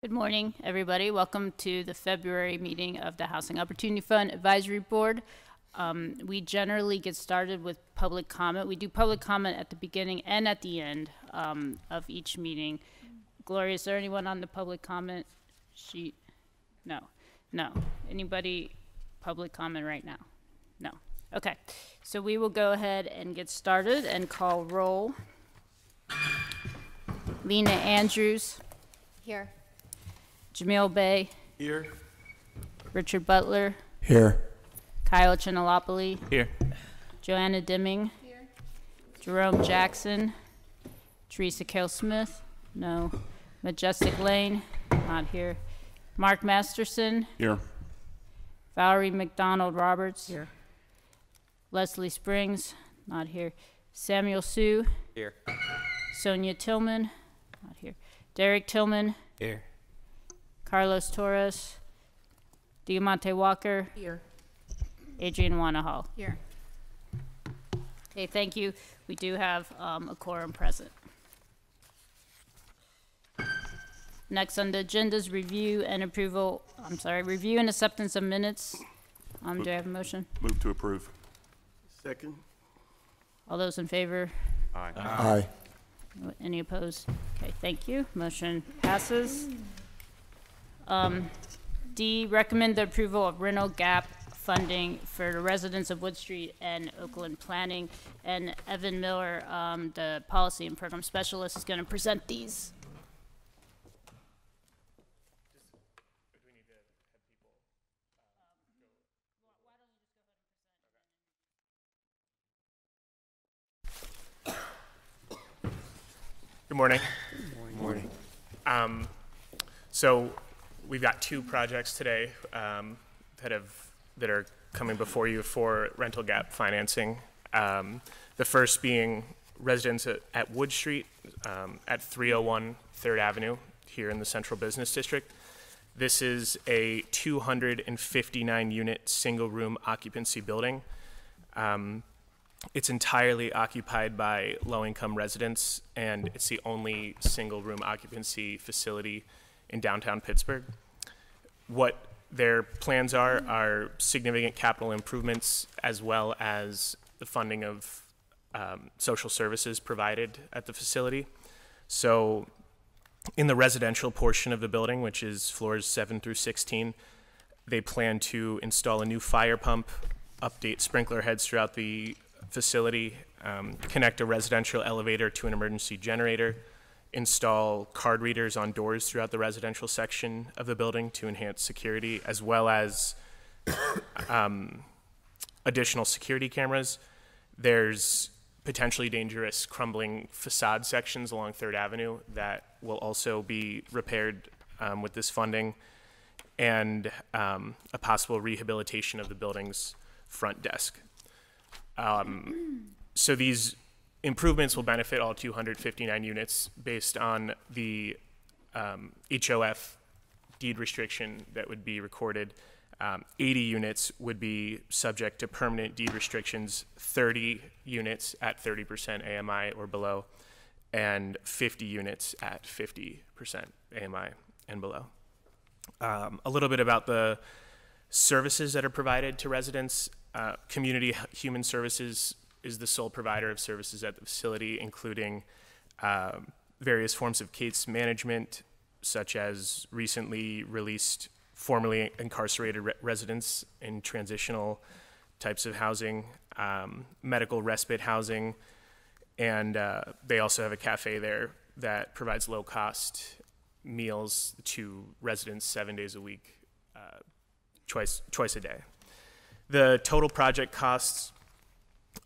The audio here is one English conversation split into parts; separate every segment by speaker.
Speaker 1: Good morning, everybody. Welcome to the February meeting of the Housing Opportunity Fund Advisory Board. We generally get started with public comment. We do public comment at the beginning and at the end of each meeting. Gloria, is there anyone on the public comment sheet? No. No. Anybody public comment right now? No. Okay. So we will go ahead and get started and call roll. Lena Andrews.
Speaker 2: Here.
Speaker 1: Jamil Bey.
Speaker 3: Here.
Speaker 1: Richard Butler.
Speaker 3: Here.
Speaker 1: Kyle Chinolopoli.
Speaker 3: Here.
Speaker 1: Joanna Dimming.
Speaker 2: Here.
Speaker 1: Jerome Jackson. Teresa Kell Smith. No. Majestic Lane. Not here. Mark Masterson.
Speaker 3: Here.
Speaker 1: Valerie McDonald Roberts.
Speaker 2: Here.
Speaker 1: Leslie Springs. Not here. Samuel Sue.
Speaker 3: Here.
Speaker 1: Sonia Tillman. Not here. Derek Tillman.
Speaker 3: Here.
Speaker 1: Carlos Torres. Diamante Walker.
Speaker 2: Here.
Speaker 1: Adrian Wanahal.
Speaker 2: Here.
Speaker 1: Okay, thank you. We do have a quorum present. Next on the agenda is review and acceptance of minutes. Do I have a motion?
Speaker 3: Move to approve.
Speaker 4: Second.
Speaker 1: All those in favor?
Speaker 3: Aye.
Speaker 4: Aye.
Speaker 1: Any opposed? Okay, thank you. Motion passes. D, recommend the approval of rental gap funding for the residents of Wood Street and Oakland Planning. And Evan Miller, the policy and program specialist, is going to present these.
Speaker 5: Good morning.
Speaker 4: Good morning.
Speaker 5: So we've got two projects today that are coming before you for rental gap financing. The first being residents at Wood Street at 301 3rd Avenue here in the Central Business District. This is a 259 unit single room occupancy building. It's entirely occupied by low-income residents, and it's the only single-room occupancy facility in downtown Pittsburgh. What their plans are significant capital improvements, as well as the funding of social services provided at the facility. So in the residential portion of the building, which is floors 7 through 16, they plan to install a new fire pump, update sprinkler heads throughout the facility, connect a residential elevator to an emergency generator, install card readers on doors throughout the residential section of the building to enhance security, as well as additional security cameras. There's potentially dangerous crumbling facade sections along 3rd Avenue that will also be repaired with this funding, and a possible rehabilitation of the building's front desk. So these improvements will benefit all 259 units based on the HOF deed restriction that would be recorded. 80 units would be subject to permanent deed restrictions, 30 units at 30% AMI or below, and 50 units at 50% AMI and below. A little bit about the services that are provided to residents. Community Human Services is the sole provider of services at the facility, including various forms of case management, such as recently released formerly incarcerated residents in transitional types of housing, medical respite housing, and they also have a cafe there that provides low-cost meals to residents 7 days a week, twice a day. The total project costs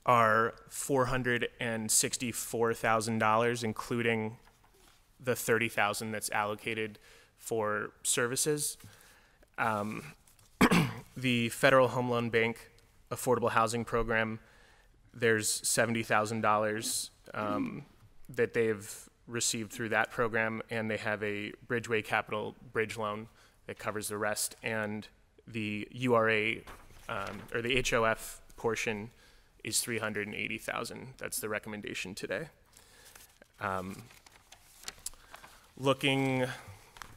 Speaker 5: are $464,000, including the $30,000 that's allocated for services. The Federal Home Loan Bank Affordable Housing Program, there's $70,000 that they've received through that program, and they have a Bridgeway Capital bridge loan that covers the rest, and the URA or the HOF portion is $380,000. That's the recommendation today. Looking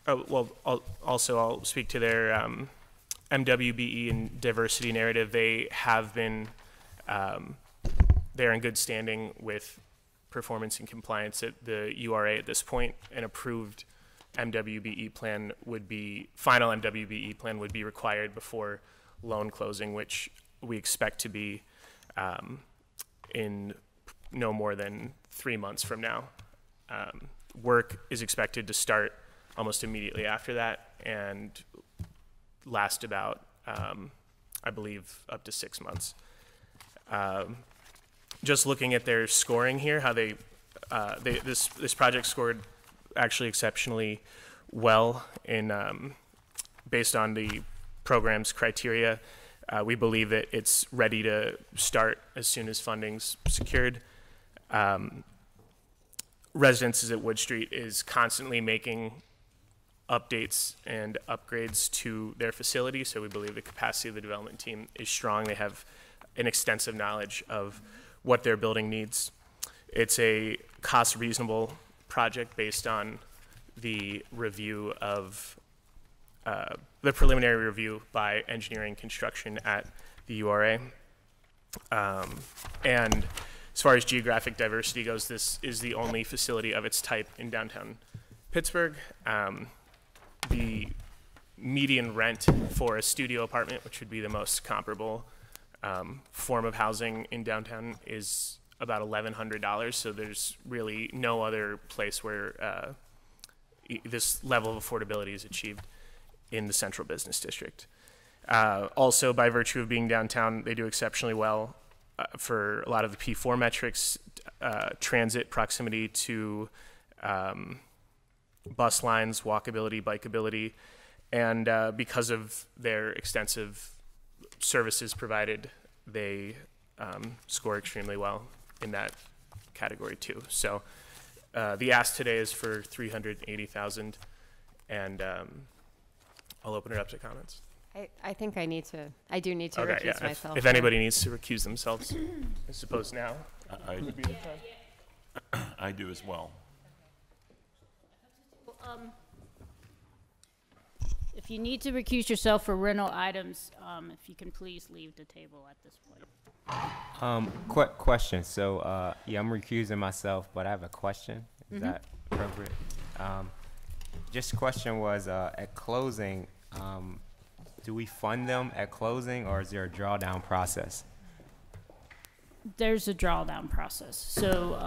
Speaker 5: I'll speak to their MWBE and diversity narrative. They have been, they're in good standing with performance and compliance at the URA at this point. An approved MWBE plan would be, final MWBE plan would be required before loan closing, which we expect to be in no more than 3 months from now. Work is expected to start almost immediately after that and last about, I believe, up to 6 months. Just looking at their scoring here, how this project scored actually exceptionally well in based on the program's criteria. We believe that it's ready to start as soon as funding's secured. Residences at Wood Street is constantly making updates and upgrades to their facility, so we believe the capacity of the development team is strong. They have an extensive knowledge of what their building needs. It's a cost reasonable project based on the review of the preliminary review by engineering construction at the URA. And as far as geographic diversity goes, this is the only facility of its type in downtown Pittsburgh. The median rent for a studio apartment, which would be the most comparable form of housing in downtown, is about $1,100. So there's really no other place where this level of affordability is achieved in the central business district. Also, by virtue of being downtown, they do exceptionally well for a lot of the P4 metrics, transit, proximity to bus lines, walkability, bikeability, and because of their extensive services provided, they score extremely well in that category too. So the ask today is for $380,000, and I'll open it up to comments.
Speaker 2: I think I do need to
Speaker 5: Okay,
Speaker 2: recuse
Speaker 5: yeah.
Speaker 2: myself.
Speaker 5: If anybody needs to recuse themselves, I suppose now would be the time.
Speaker 3: I do as well.
Speaker 1: If you need to recuse yourself for rental items, if you can please leave the table at this point.
Speaker 6: Question. So, yeah, I'm recusing myself, but I have a question. Is that appropriate? Just question was, at closing, do we fund them at closing, or is there a drawdown process?
Speaker 1: There's a drawdown process. So,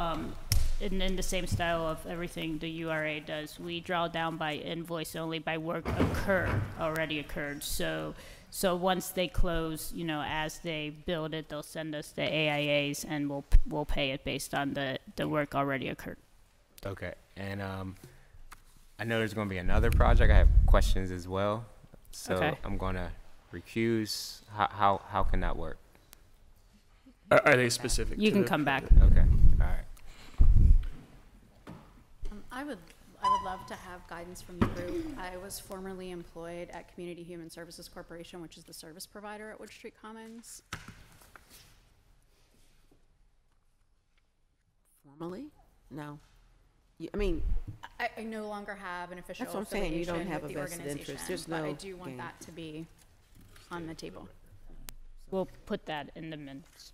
Speaker 1: in the same style of everything the URA does, we draw down by invoice only by work already occurred. So once they close, as they build it, they'll send us the AIAs, and we'll pay it based on the work already occurred.
Speaker 6: Okay. And I know there's going to be another project. I have questions as well. So
Speaker 1: Okay.
Speaker 6: I'm going to recuse. How can that work?
Speaker 5: Are they specific?
Speaker 1: You
Speaker 5: to
Speaker 1: can
Speaker 5: the-
Speaker 1: come back.
Speaker 6: Okay. All right.
Speaker 7: I would love to have guidance from the group. I was formerly employed at Community Human Services Corporation, which is the service provider at Wood Street Commons.
Speaker 8: Formally? No. I mean,
Speaker 7: I no longer have an official
Speaker 8: That's what I'm saying, you don't
Speaker 7: affiliation
Speaker 8: have
Speaker 7: with
Speaker 8: a
Speaker 7: the
Speaker 8: vested interest.
Speaker 7: organization,
Speaker 8: There's
Speaker 7: but I
Speaker 8: no
Speaker 7: do want
Speaker 8: gain.
Speaker 7: that to be on the table.
Speaker 1: We'll put that in the minutes.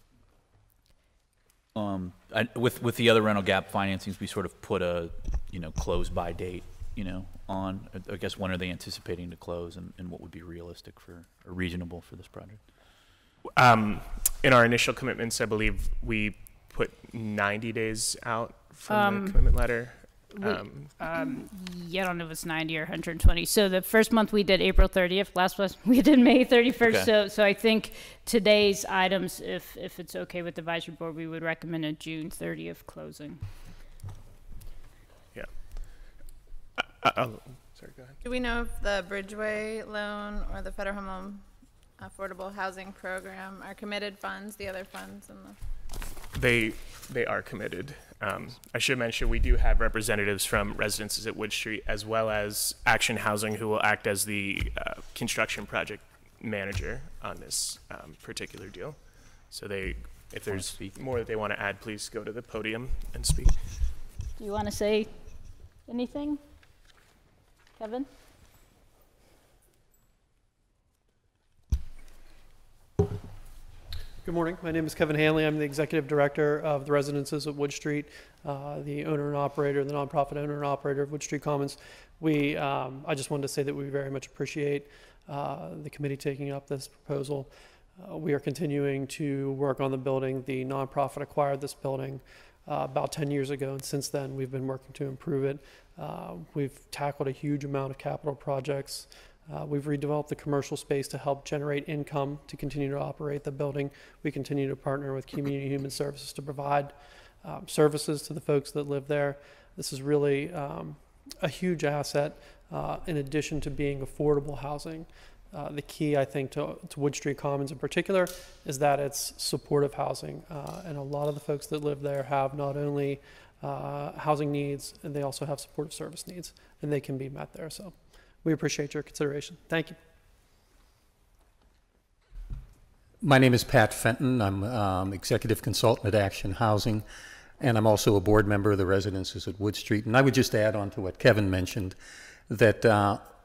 Speaker 9: With the other rental gap financings, we sort of put a, close by date, on, I guess, when are they anticipating to close, and what would be realistic or reasonable for this project?
Speaker 5: In our initial commitments, I believe we put 90 days out from the commitment letter.
Speaker 1: I don't know if it's 90 or 120. So the first month we did April 30th. Last month we did May 31st.
Speaker 9: Okay.
Speaker 1: So I think today's items, if it's okay with the advisory board, we would recommend a June 30th closing.
Speaker 5: Yeah. Sorry, go ahead.
Speaker 10: Do we know if the Bridgeway loan or the Federal Home Affordable Housing Program are committed funds, the other funds in the...
Speaker 5: They are committed. I should mention we do have representatives from Residences at Wood Street, as well as Action Housing, who will act as the construction project manager on this particular deal. So if there's more that they want to add, please go to the podium and speak.
Speaker 1: Do you want to say anything? Kevin?
Speaker 3: Good morning. My name is Kevin Hanley. I'm the Executive Director of the Residences at Wood Street, the owner and operator, the nonprofit owner and operator of Wood Street Commons. I just wanted to say that we very much appreciate the committee taking up this proposal. We are continuing to work on the building. The nonprofit acquired this building about 10 years ago, and since then we've been working to improve it. We've tackled a huge amount of capital projects. We've redeveloped the commercial space to help generate income to continue to operate the building. We continue to partner with Community Human Services to provide services to the folks that live there. This is really a huge asset in addition to being affordable housing. The key, I think, to Wood Street Commons in particular is that it's supportive housing. And a lot of the folks that live there have not only housing needs, and they also have supportive service needs, and they can be met there. So we appreciate your consideration. Thank you.
Speaker 11: My name is Pat Fenton. I'm executive consultant at Action Housing, and I'm also a board member of the Residences at Wood Street. And I would just add on to what Kevin mentioned, that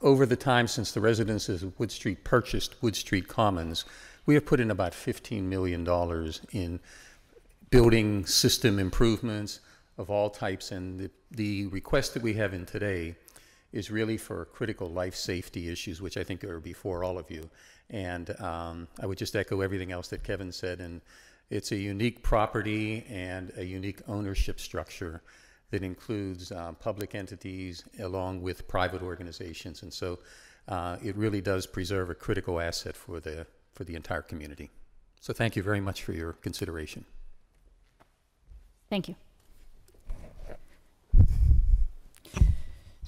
Speaker 11: over the time since the Residences at Wood Street purchased Wood Street Commons, we have put in about $15 million in building system improvements of all types. And the request that we have in today is really for critical life safety issues, which I think are before all of you. And I would just echo everything else that Kevin said. And it's a unique property and a unique ownership structure that includes public entities along with private organizations. And so it really does preserve a critical asset for the entire community. So thank you very much for your consideration.
Speaker 1: Thank you.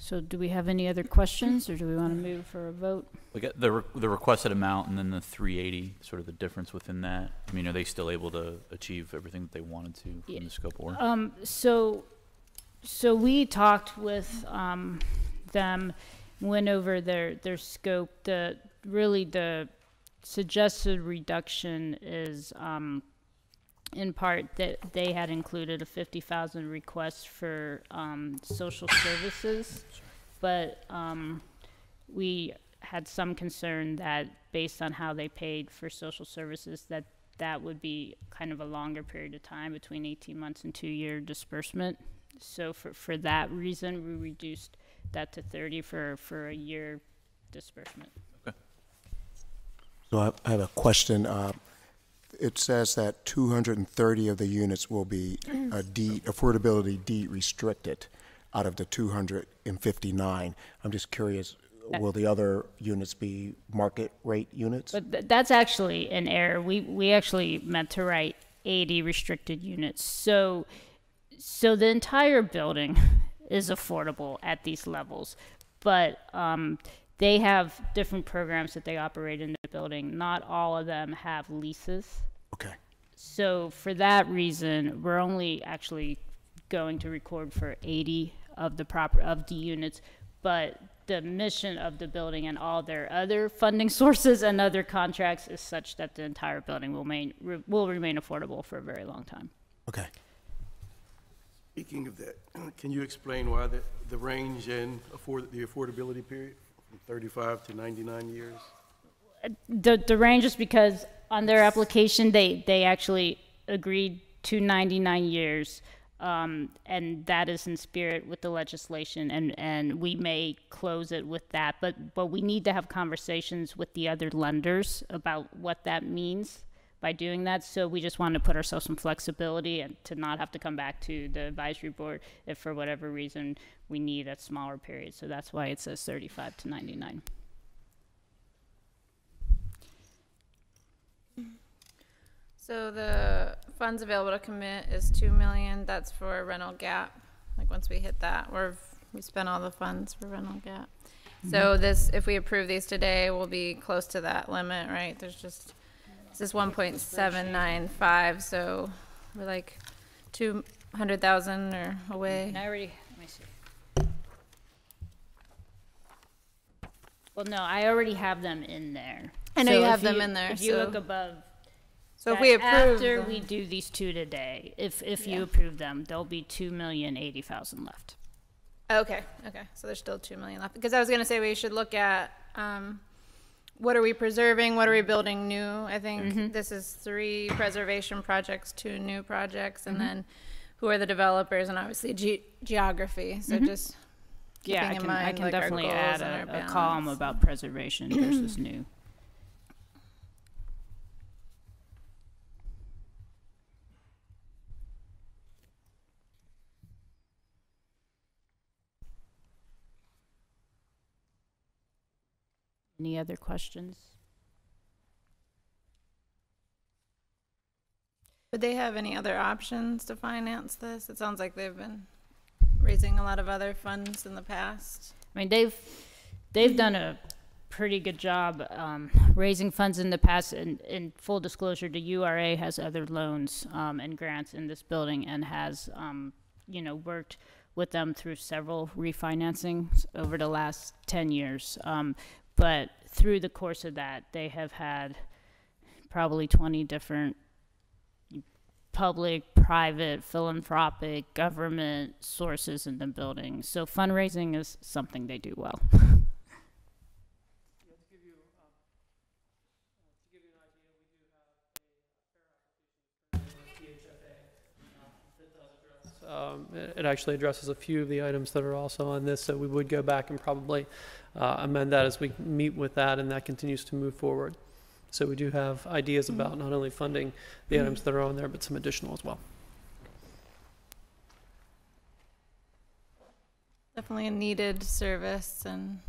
Speaker 1: So do we have any other questions, or do we want to move for a vote?
Speaker 9: We got the requested amount and then the 380, sort of the difference within that. I mean, are they still able to achieve everything that they wanted to in the scope of work?
Speaker 1: So we talked with them, went over their scope. Really the suggested reduction is in part that they had included a 50,000 request for social services, but we had some concern that based on how they paid for social services, that would be kind of a longer period of time, between 18 months and 2-year disbursement. So for that reason, we reduced that to 30 for a year disbursement.
Speaker 9: Okay.
Speaker 12: So I have a question. It says that 230 of the units will be affordability D restricted out of the 259. I'm just curious, will the other units be market rate units?
Speaker 1: But that's actually an error. We actually meant to write 80 restricted units. So the entire building is affordable at these levels, but they have different programs that they operate in the building. Not all of them have leases.
Speaker 12: Okay.
Speaker 1: So for that reason, we're only actually going to record for 80 of the units, but the mission of the building and all their other funding sources and other contracts is such that the entire building will remain affordable for a very long time.
Speaker 12: Okay.
Speaker 4: Speaking of that, can you explain why the range in the affordability period from 35 to 99 years?
Speaker 1: The range is because on their application, they actually agreed to 99 years, and that is in spirit with the legislation, and we may close it with that, but we need to have conversations with the other lenders about what that means by doing that. So we just want to put ourselves some flexibility and to not have to come back to the advisory board if for whatever reason we need a smaller period. So that's why it says 35 to 99.
Speaker 10: So the funds available to commit is 2 million. That's for rental gap. Like once we hit that, we spent all the funds for rental gap. So this, if we approve these today, we'll be close to that limit, right? This is 1.795. So we're like 200,000 or away.
Speaker 1: Let me see. Well, no, I already have them in there.
Speaker 10: I know you have them in there.
Speaker 1: If you look above.
Speaker 10: So if we approve
Speaker 1: after we do these two today, if you approve them, there'll be 2,080,000 left.
Speaker 10: Okay, so there's still 2 million left. Because I was gonna say we should look at, what are we preserving, what are we building new? I think this is 3 preservation projects, 2 new projects, and then who are the developers, and obviously geography, so just
Speaker 1: Yeah,
Speaker 10: keeping in mind,
Speaker 1: I can
Speaker 10: like, our
Speaker 1: definitely
Speaker 10: goals
Speaker 1: add
Speaker 10: and our
Speaker 1: a column
Speaker 10: balance.
Speaker 1: about preservation versus new. Any other questions?
Speaker 10: Would they have any other options to finance this? It sounds like they've been raising a lot of other funds in the past.
Speaker 1: I mean, they've done a pretty good job raising funds in the past. And in full disclosure, the URA has other loans and grants in this building and has, worked with them through several refinancings over the last 10 years. But through the course of that, they have had probably 20 different public, private, philanthropic, government sources in the building. So fundraising is something they do well.
Speaker 3: It actually addresses a few of the items that are also on this, so we would go back and probably amend that as we meet with that, and that continues to move forward. So we do have ideas about not only funding the items that are on there, but some additional as well.
Speaker 10: Definitely a needed service, and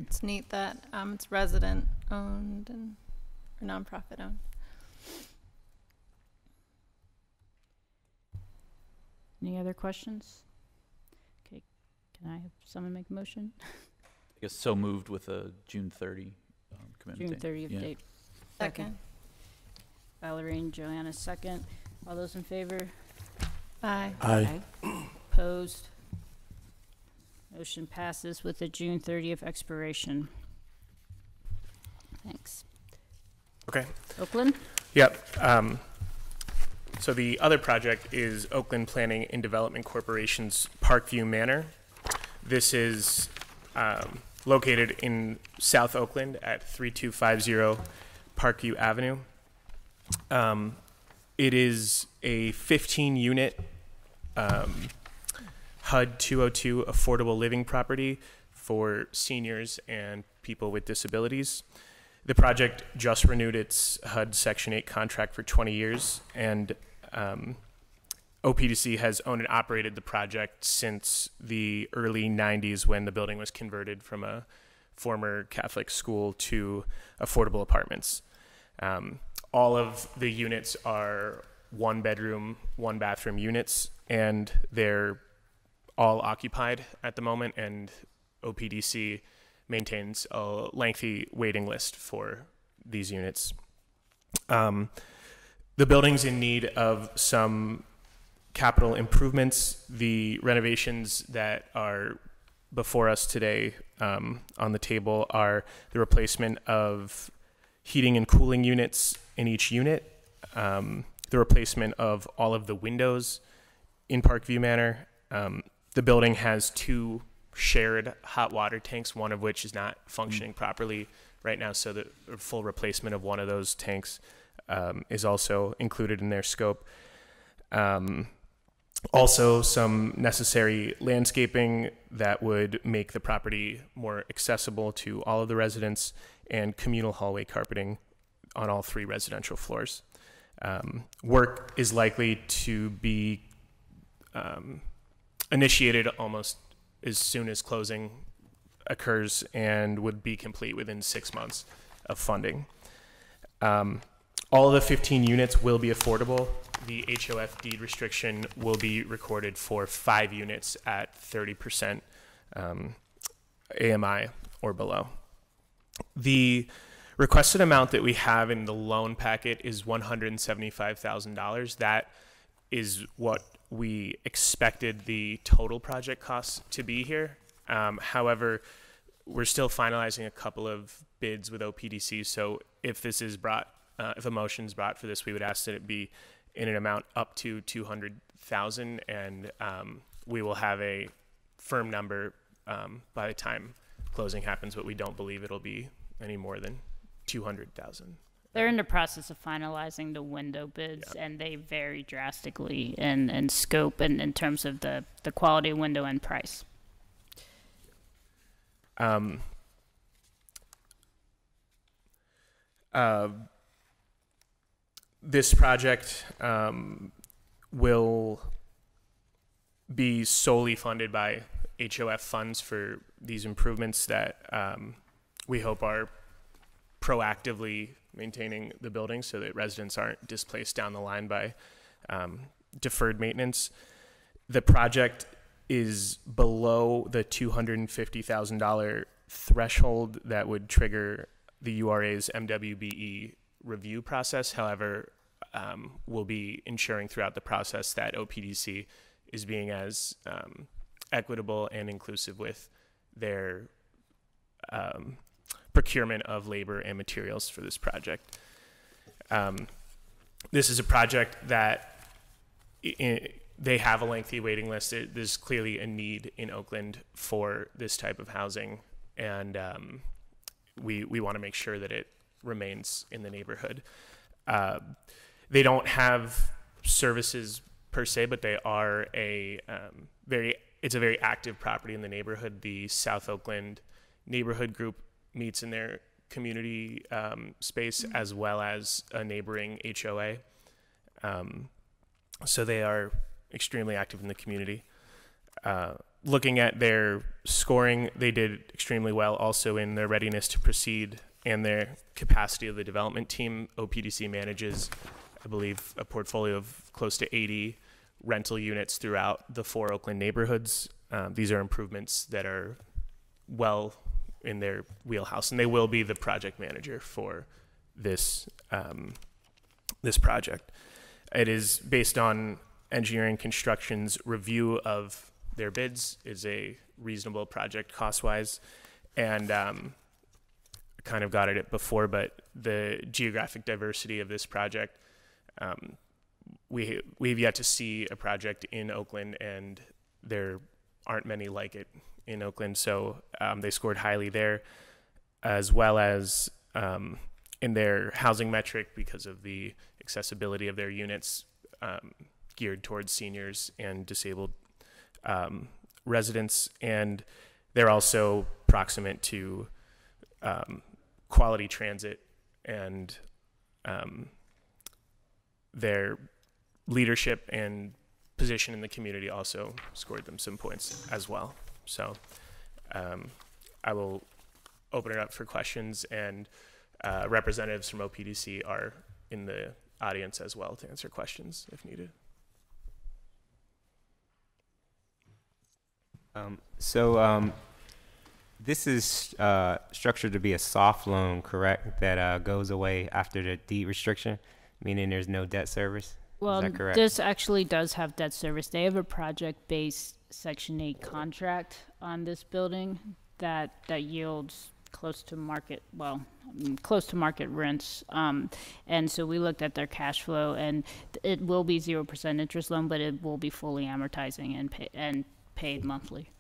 Speaker 10: it's neat that it's resident owned and or nonprofit owned.
Speaker 1: Any other questions? Okay, can I have someone make a motion?
Speaker 9: I guess so moved with a June 30 commitment
Speaker 1: June
Speaker 9: date.
Speaker 1: 30th date.
Speaker 10: Second.
Speaker 1: Valerie and Joanna, second. All those in favor?
Speaker 10: Aye.
Speaker 12: Aye.
Speaker 1: Opposed? Motion passes with a June 30th expiration. Thanks.
Speaker 5: Okay.
Speaker 1: Oakland?
Speaker 5: Yep. So the other project is Oakland Planning and Development Corporation's Parkview Manor. This is located in South Oakland at 3250 Parkview Avenue. It is a 15-unit HUD 202 affordable living property for seniors and people with disabilities. The project just renewed its HUD Section 8 contract for 20 years, and OPDC has owned and operated the project since the early 90s when the building was converted from a former Catholic school to affordable apartments. All of the units are 1-bedroom, 1-bathroom units, and they're all occupied at the moment, and OPDC maintains a lengthy waiting list for these units. The building's in need of some capital improvements. The renovations that are before us today on the table are the replacement of heating and cooling units in each unit, the replacement of all of the windows in Parkview Manor. The building has 2 shared hot water tanks, one of which is not functioning properly right now, so the full replacement of one of those tanks is also included in their scope. Also, some necessary landscaping that would make the property more accessible to all of the residents, and communal hallway carpeting on all 3 residential floors. Work is likely to be initiated almost as soon as closing occurs and would be complete within 6 months of funding. All of the 15 units will be affordable. The HOF deed restriction will be recorded for 5 units at 30% AMI or below. The requested amount that we have in the loan packet is $175,000. That is what we expected the total project costs to be here. However, we're still finalizing a couple of bids with OPDC, so if this is brought, if a motion is brought for this, we would ask that it be in an amount up to $200,000, and we will have a firm number by the time closing happens, but we don't believe it'll be any more than 200,000.
Speaker 1: They're in the process of finalizing the window bids, and they vary drastically in scope and in terms of the quality of window and price.
Speaker 5: This project will be solely funded by HOF funds for these improvements that we hope are proactively maintaining the building so that residents aren't displaced down the line by deferred maintenance. The project is below the $250,000 threshold that would trigger the URA's MWBE review process. However, we'll be ensuring throughout the process that OPDC is being as equitable and inclusive with their procurement of labor and materials for this project. This is a project that they have a lengthy waiting list. There's clearly a need in Oakland for this type of housing, and we want to make sure that it remains in the neighborhood. They don't have services per se, but they are it's a very active property in the neighborhood. The South Oakland Neighborhood Group meets in their community space as well as a neighboring HOA. So they are extremely active in the community. Looking at their scoring, they did extremely well also in their readiness to proceed and their capacity of the development team. OPDC manages, I believe, a portfolio of close to 80 rental units throughout the 4 Oakland neighborhoods. These are improvements that are well in their wheelhouse, and they will be the project manager for this this project. It is based on Engineering Construction's review of their bids. Is a reasonable project cost-wise, and kind of got at it before, but the geographic diversity of this project, we've yet to see a project in Oakland, and there aren't many like it in Oakland, so they scored highly there, as well as in their housing metric because of the accessibility of their units geared towards seniors and disabled residents, and they're also proximate to quality transit, and their leadership and position in the community also scored them some points as well. So I will open it up for questions, and representatives from OPDC are in the audience as well to answer questions if needed.
Speaker 6: This is structured to be a soft loan, correct? That goes away after the deed restriction, meaning there's no debt service?
Speaker 1: Well,
Speaker 6: is that correct?
Speaker 1: This actually does have debt service. They have a project-based Section 8 contract on this building that yields close to market rents. And so we looked at their cash flow, and it will be 0% interest loan, but it will be fully amortizing and paid monthly.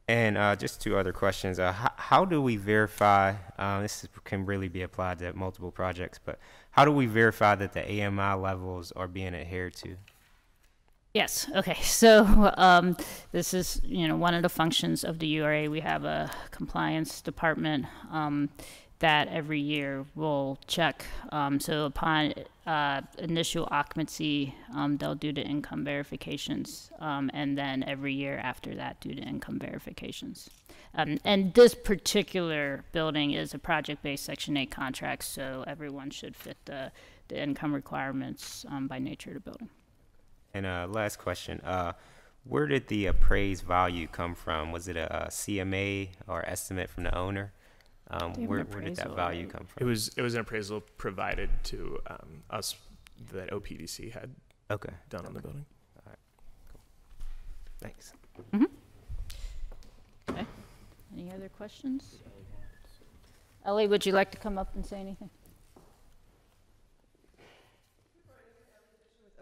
Speaker 6: And just 2 other questions. How do we verify, this can really be applied to multiple projects, but how do we verify that the AMI levels are being adhered to?
Speaker 1: Yes. Okay. So this is, one of the functions of the URA. We have a compliance department that every year will check. So upon initial occupancy, they'll do the income verifications, and then every year after that, do the income verifications. And this particular building is a project-based Section 8 contract, so everyone should fit the income requirements by nature of the building.
Speaker 6: And last question, where did the appraised value come from? Was it a CMA or estimate from the owner? Where did that value come from?
Speaker 5: It was an appraisal provided to us that OPDC had done on the building.
Speaker 6: All right, cool. Thanks.
Speaker 1: Mm-hmm. Okay. Any other questions? Ellie, would you like to come up and say anything?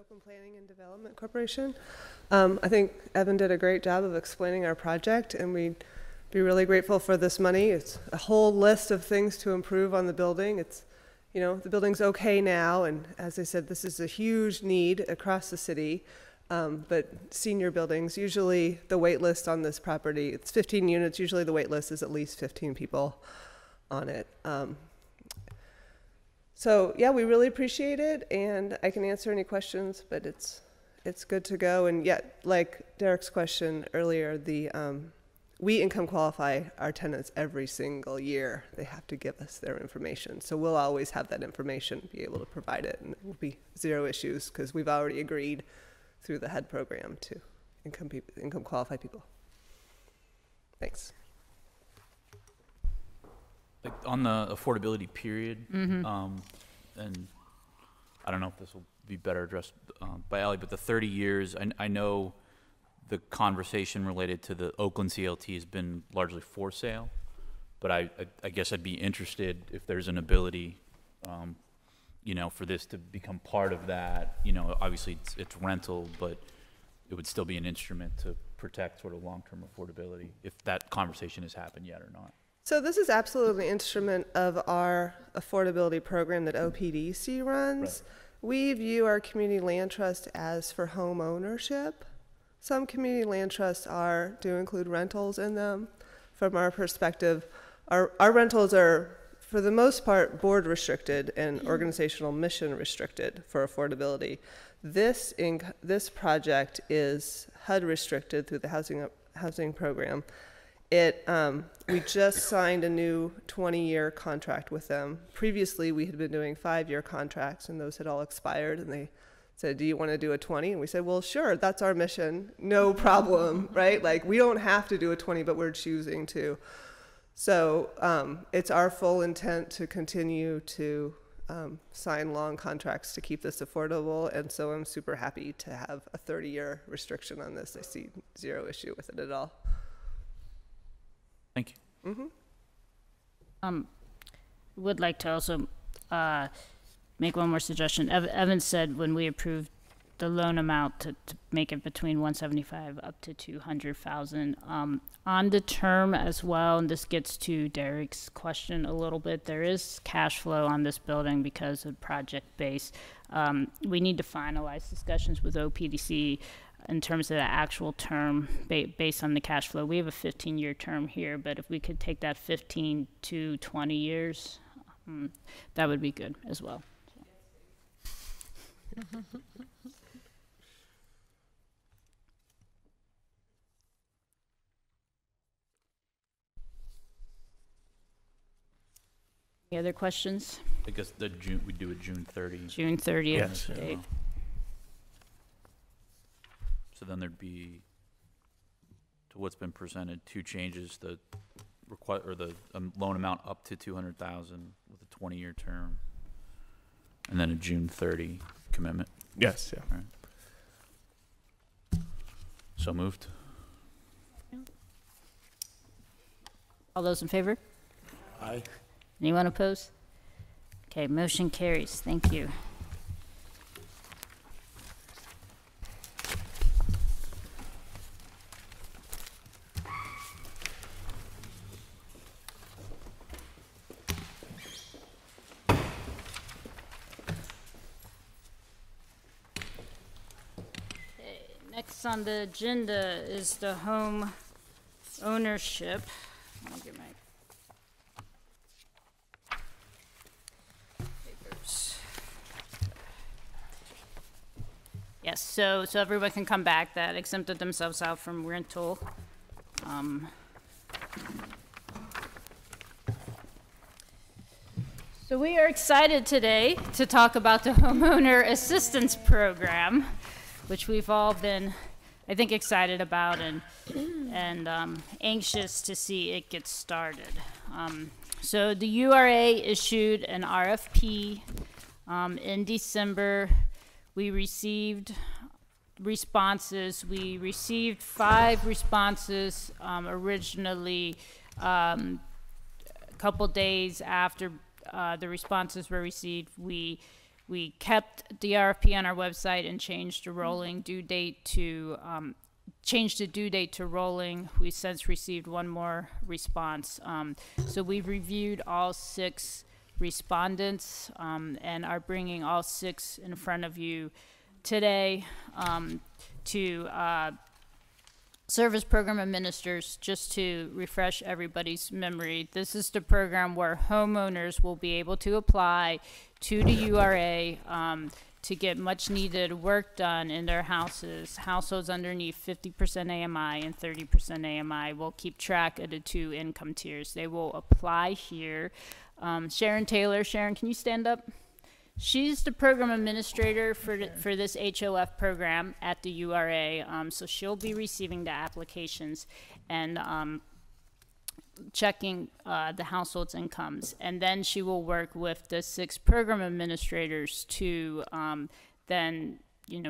Speaker 13: Oakland Planning and Development Corporation. I think Evan did a great job of explaining our project, and we'd be really grateful for this money. It's a whole list of things to improve on the building. It's, you know, the building's okay now, and as I said, this is a huge need across the city. But senior buildings, usually the wait list on this property, it's 15 units, usually the wait list is at least 15 people on it. So yeah, we really appreciate it, and I can answer any questions, but it's good to go. And yet, like Derek's question earlier, we income qualify our tenants every single year. They have to give us their information. So we'll always have that information, be able to provide it, and it will be zero issues because we've already agreed through the HUD program to income qualify people. Thanks.
Speaker 9: Like on the affordability period, and I don't know if this will be better addressed by Ally, but the 30 years, I know the conversation related to the Oakland CLT has been largely for sale, but I guess I'd be interested if there's an ability, you know, for this to become part of that. You know, obviously it's rental, but it would still be an instrument to protect sort of long-term affordability, if that conversation has happened yet or not.
Speaker 13: So this is absolutely an instrument of our affordability program that OPDC runs. Right. We view our community land trust as for home ownership. Some community land trusts do include rentals in them. From our perspective, our rentals are, for the most part, board restricted and organizational mission restricted for affordability. This project is HUD restricted through the housing program. We just signed a new 20-year contract with them. Previously, we had been doing 5-year contracts, and those had all expired, and they said, do you want to do a 20? And we said, well, sure, that's our mission, no problem, right? Like, we don't have to do a 20, but we're choosing to. So it's our full intent to continue to sign long contracts to keep this affordable, and so I'm super happy to have a 30-year restriction on this. I see zero issue with it at all.
Speaker 9: Thank you.
Speaker 1: Would like to also make one more suggestion. Evan said when we approved the loan amount to make it between 175 up to 200,000 on the term as well. And this gets to Derek's question a little bit. There is cash flow on this building because of project base. We need to finalize discussions with OPDC in terms of the actual term based on the cash flow. We have a 15-year term here, but if we could take that 15 to 20 years, that would be good as well. Any other questions?
Speaker 9: I guess we do a June 30.
Speaker 1: June 30th
Speaker 5: Yes.
Speaker 1: date.
Speaker 9: So then there'd be, to what's been presented, 2 changes: the loan amount up to 200,000 with a 20-year term, and then a June 30 commitment.
Speaker 5: Yes, yeah.
Speaker 9: Right. So moved.
Speaker 1: All those in favor?
Speaker 12: Aye.
Speaker 1: Anyone opposed? Okay, motion carries. Thank you. Next on the agenda is the home ownership. Let me get my papers. Yes, so everyone can come back that exempted themselves out from rental. So we are excited today to talk about the Homeowner Assistance Program, which we've all been, I think, excited about and anxious to see it get started. So the URA issued an RFP in December. We received responses. We received 5 responses originally. A couple days after the responses were received, we we kept the RFP on our website and changed the rolling due date to changed the due date to rolling. We since received one more response. So we've reviewed all 6 respondents and are bringing all 6 in front of you today to service program administrators. Just to refresh everybody's memory, this is the program where homeowners will be able to apply to the URA to get much needed work done in their houses. Households underneath 50% AMI and 30% AMI will keep track of the 2 income tiers. They will apply here. Sharon Taylor, Sharon, can you stand up? She's the program administrator for this HOF program at the URA, so she'll be receiving the applications and checking the household's incomes. And then she will work with the 6 program administrators to then,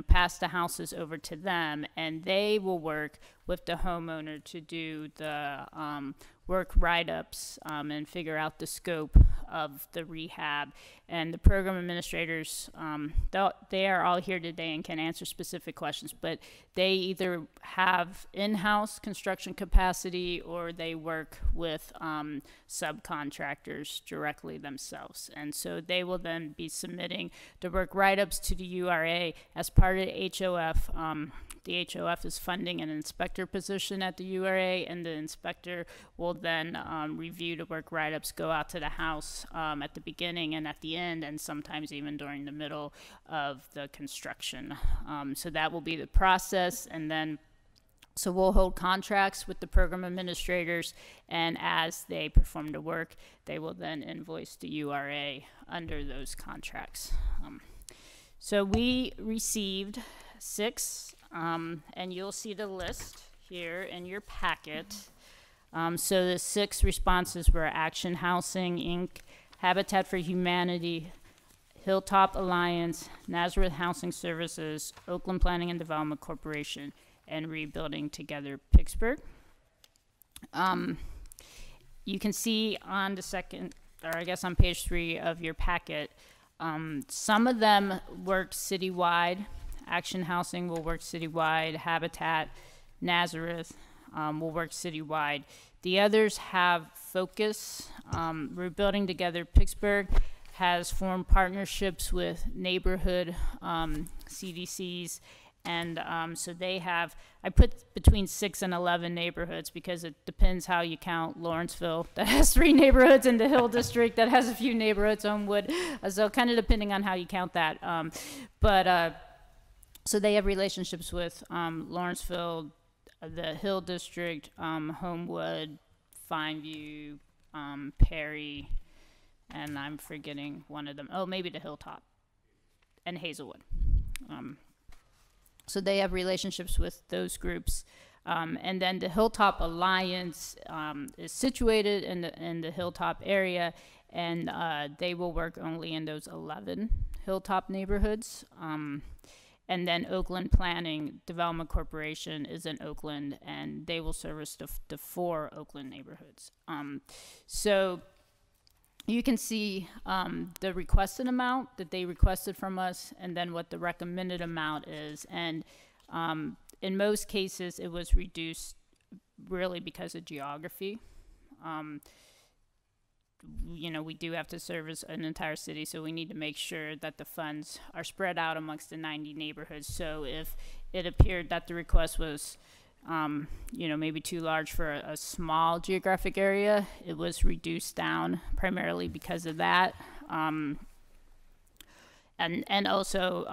Speaker 1: pass the houses over to them, and they will work with the homeowner to do the work write-ups and figure out the scope of the rehab. And the program administrators, they are all here today and can answer specific questions, but they either have in-house construction capacity or they work with subcontractors directly themselves. And so they will then be submitting the work write-ups to the URA as part of the HOF. The HOF is funding an inspector position at the URA, and the inspector will then review the work write-ups, go out to the house at the beginning and at the end, and sometimes even during the middle of the construction. So that will be the process, and then so we'll hold contracts with the program administrators, and as they perform the work, they will then invoice the URA under those contracts. So we received 6, and you'll see the list here in your packet. So the 6 responses were Action Housing, Inc., Habitat for Humanity, Hilltop Alliance, Nazareth Housing Services, Oakland Planning and Development Corporation, and Rebuilding Together Pittsburgh. You can see on the second, or I guess on page 3 of your packet, some of them work citywide. Action Housing will work citywide. Habitat, Nazareth will work citywide. The others have focus. Rebuilding Together Pittsburgh has formed partnerships with neighborhood CDCs, and so they have, I put between 6 and 11 neighborhoods because it depends how you count Lawrenceville, that has 3 neighborhoods, and the Hill District that has a few neighborhoods, Homewood, so kind of depending on how you count that. So they have relationships with Lawrenceville, the Hill District, Homewood, Fineview, Perry, and I'm forgetting one of them. Oh, maybe the Hilltop and Hazelwood. So they have relationships with those groups. And then the Hilltop Alliance is situated in the Hilltop area, and they will work only in those 11 Hilltop neighborhoods. And then Oakland Planning Development Corporation is in Oakland, and they will service the 4 Oakland neighborhoods. So you can see the requested amount that they requested from us, and then what the recommended amount is. And in most cases, it was reduced really because of geography. We do have to service an entire city, so we need to make sure that the funds are spread out amongst the 90 neighborhoods. So if it appeared that the request was, maybe too large for a small geographic area, it was reduced down primarily because of that. And also,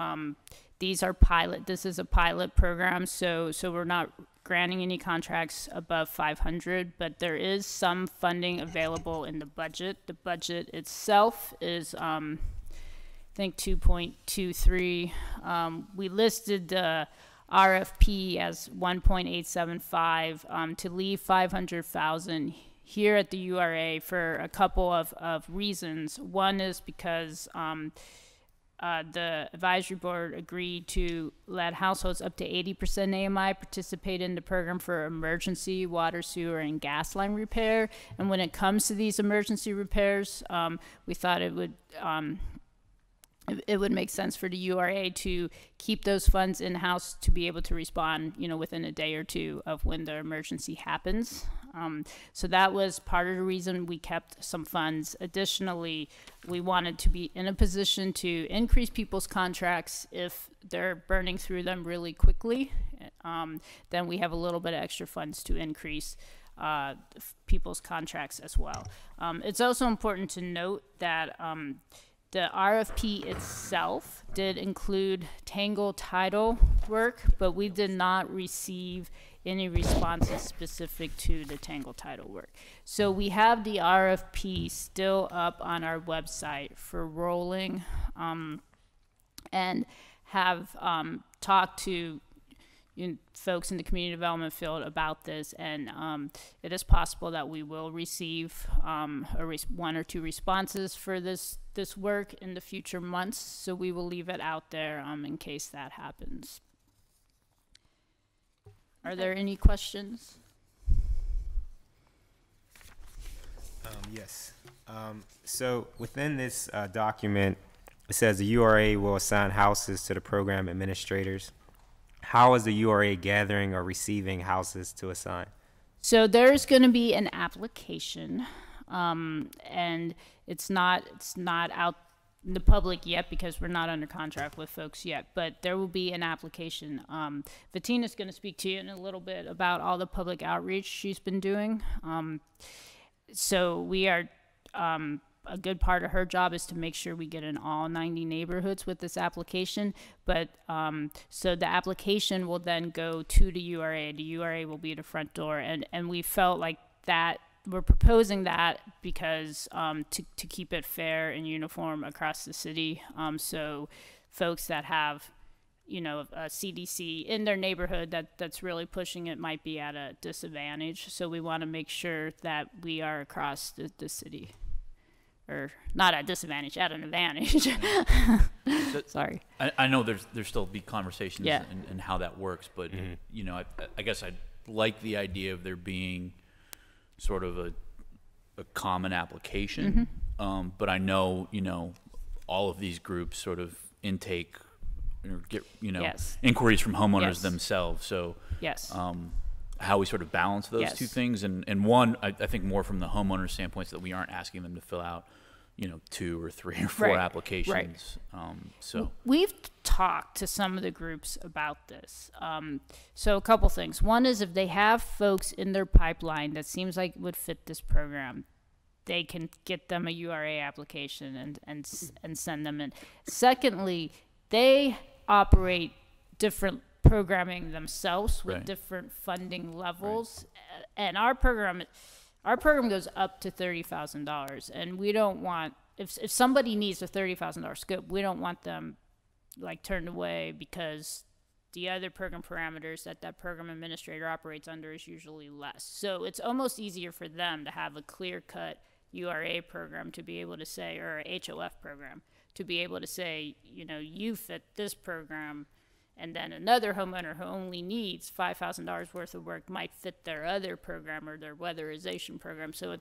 Speaker 1: this is a pilot program, so we're not granting any contracts above 500, but there is some funding available in the budget. The budget itself is, I think, 2.23. We listed the RFP as 1.875 to leave 500,000 here at the URA for a couple of reasons. One is because the advisory board agreed to let households up to 80% AMI participate in the program for emergency water, sewer, and gas line repair. And when it comes to these emergency repairs, we thought it would it would make sense for the URA to keep those funds in-house to be able to respond, within a day or two of when the emergency happens. So that was part of the reason we kept some funds. Additionally, we wanted to be in a position to increase people's contracts if they're burning through them really quickly. Then we have a little bit of extra funds to increase people's contracts as well. It's also important to note that the RFP itself did include Tangle Title work, but we did not receive any responses specific to the Tangle Title work. So we have the RFP still up on our website for rolling, and have talked to folks in the community development field about this, and it is possible that we will receive one or two responses for this work in the future months, so we will leave it out there in case that happens. Are there any questions?
Speaker 6: Yes. So within this document, it says the URA will assign houses to the program administrators. How is the URA gathering or receiving houses to assign?
Speaker 1: So there's going to be an application, and it's not out in the public yet because we're not under contract with folks yet. But there will be an application. Bettina's going to speak to you in a little bit about all the public outreach she's been doing. So we are. A good part of her job is to make sure we get in all 90 neighborhoods with this application. But so the application will then go to the URA. The URA will be the front door, and we felt like that we're proposing that because to keep it fair and uniform across the city. So folks that have a CDC in their neighborhood that's really pushing it might be at a disadvantage. So we want to make sure that we are across the city. Or not at disadvantage, at an advantage. Sorry.
Speaker 9: I know there's still be conversations
Speaker 1: Yeah.
Speaker 9: and how that works, but I guess I like the idea of there being sort of a common application. But I know all of these groups sort of intake or get
Speaker 1: Yes.
Speaker 9: inquiries from homeowners
Speaker 1: Yes.
Speaker 9: themselves. So
Speaker 1: Yes.
Speaker 9: how we sort of balance those
Speaker 1: Yes.
Speaker 9: two things, and one I think more from the homeowner standpoint, so that we aren't asking them to fill out 2 or 3 or 4
Speaker 1: Right.
Speaker 9: applications. So
Speaker 1: we've talked to some of the groups about this. So a couple things. One is if they have folks in their pipeline that seems like would fit this program, they can get them a URA application and send them in. Secondly, they operate different programming themselves with
Speaker 9: Right.
Speaker 1: different funding levels, and our program goes up to $30,000, and we don't want if somebody needs a $30,000 scope, we don't want them turned away because the other program parameters that program administrator operates under is usually less. So it's almost easier for them to have a clear-cut URA program to be able to say, or a HOF program to be able to say, you fit this program. And then another homeowner who only needs $5,000 worth of work might fit their other program or their weatherization program. So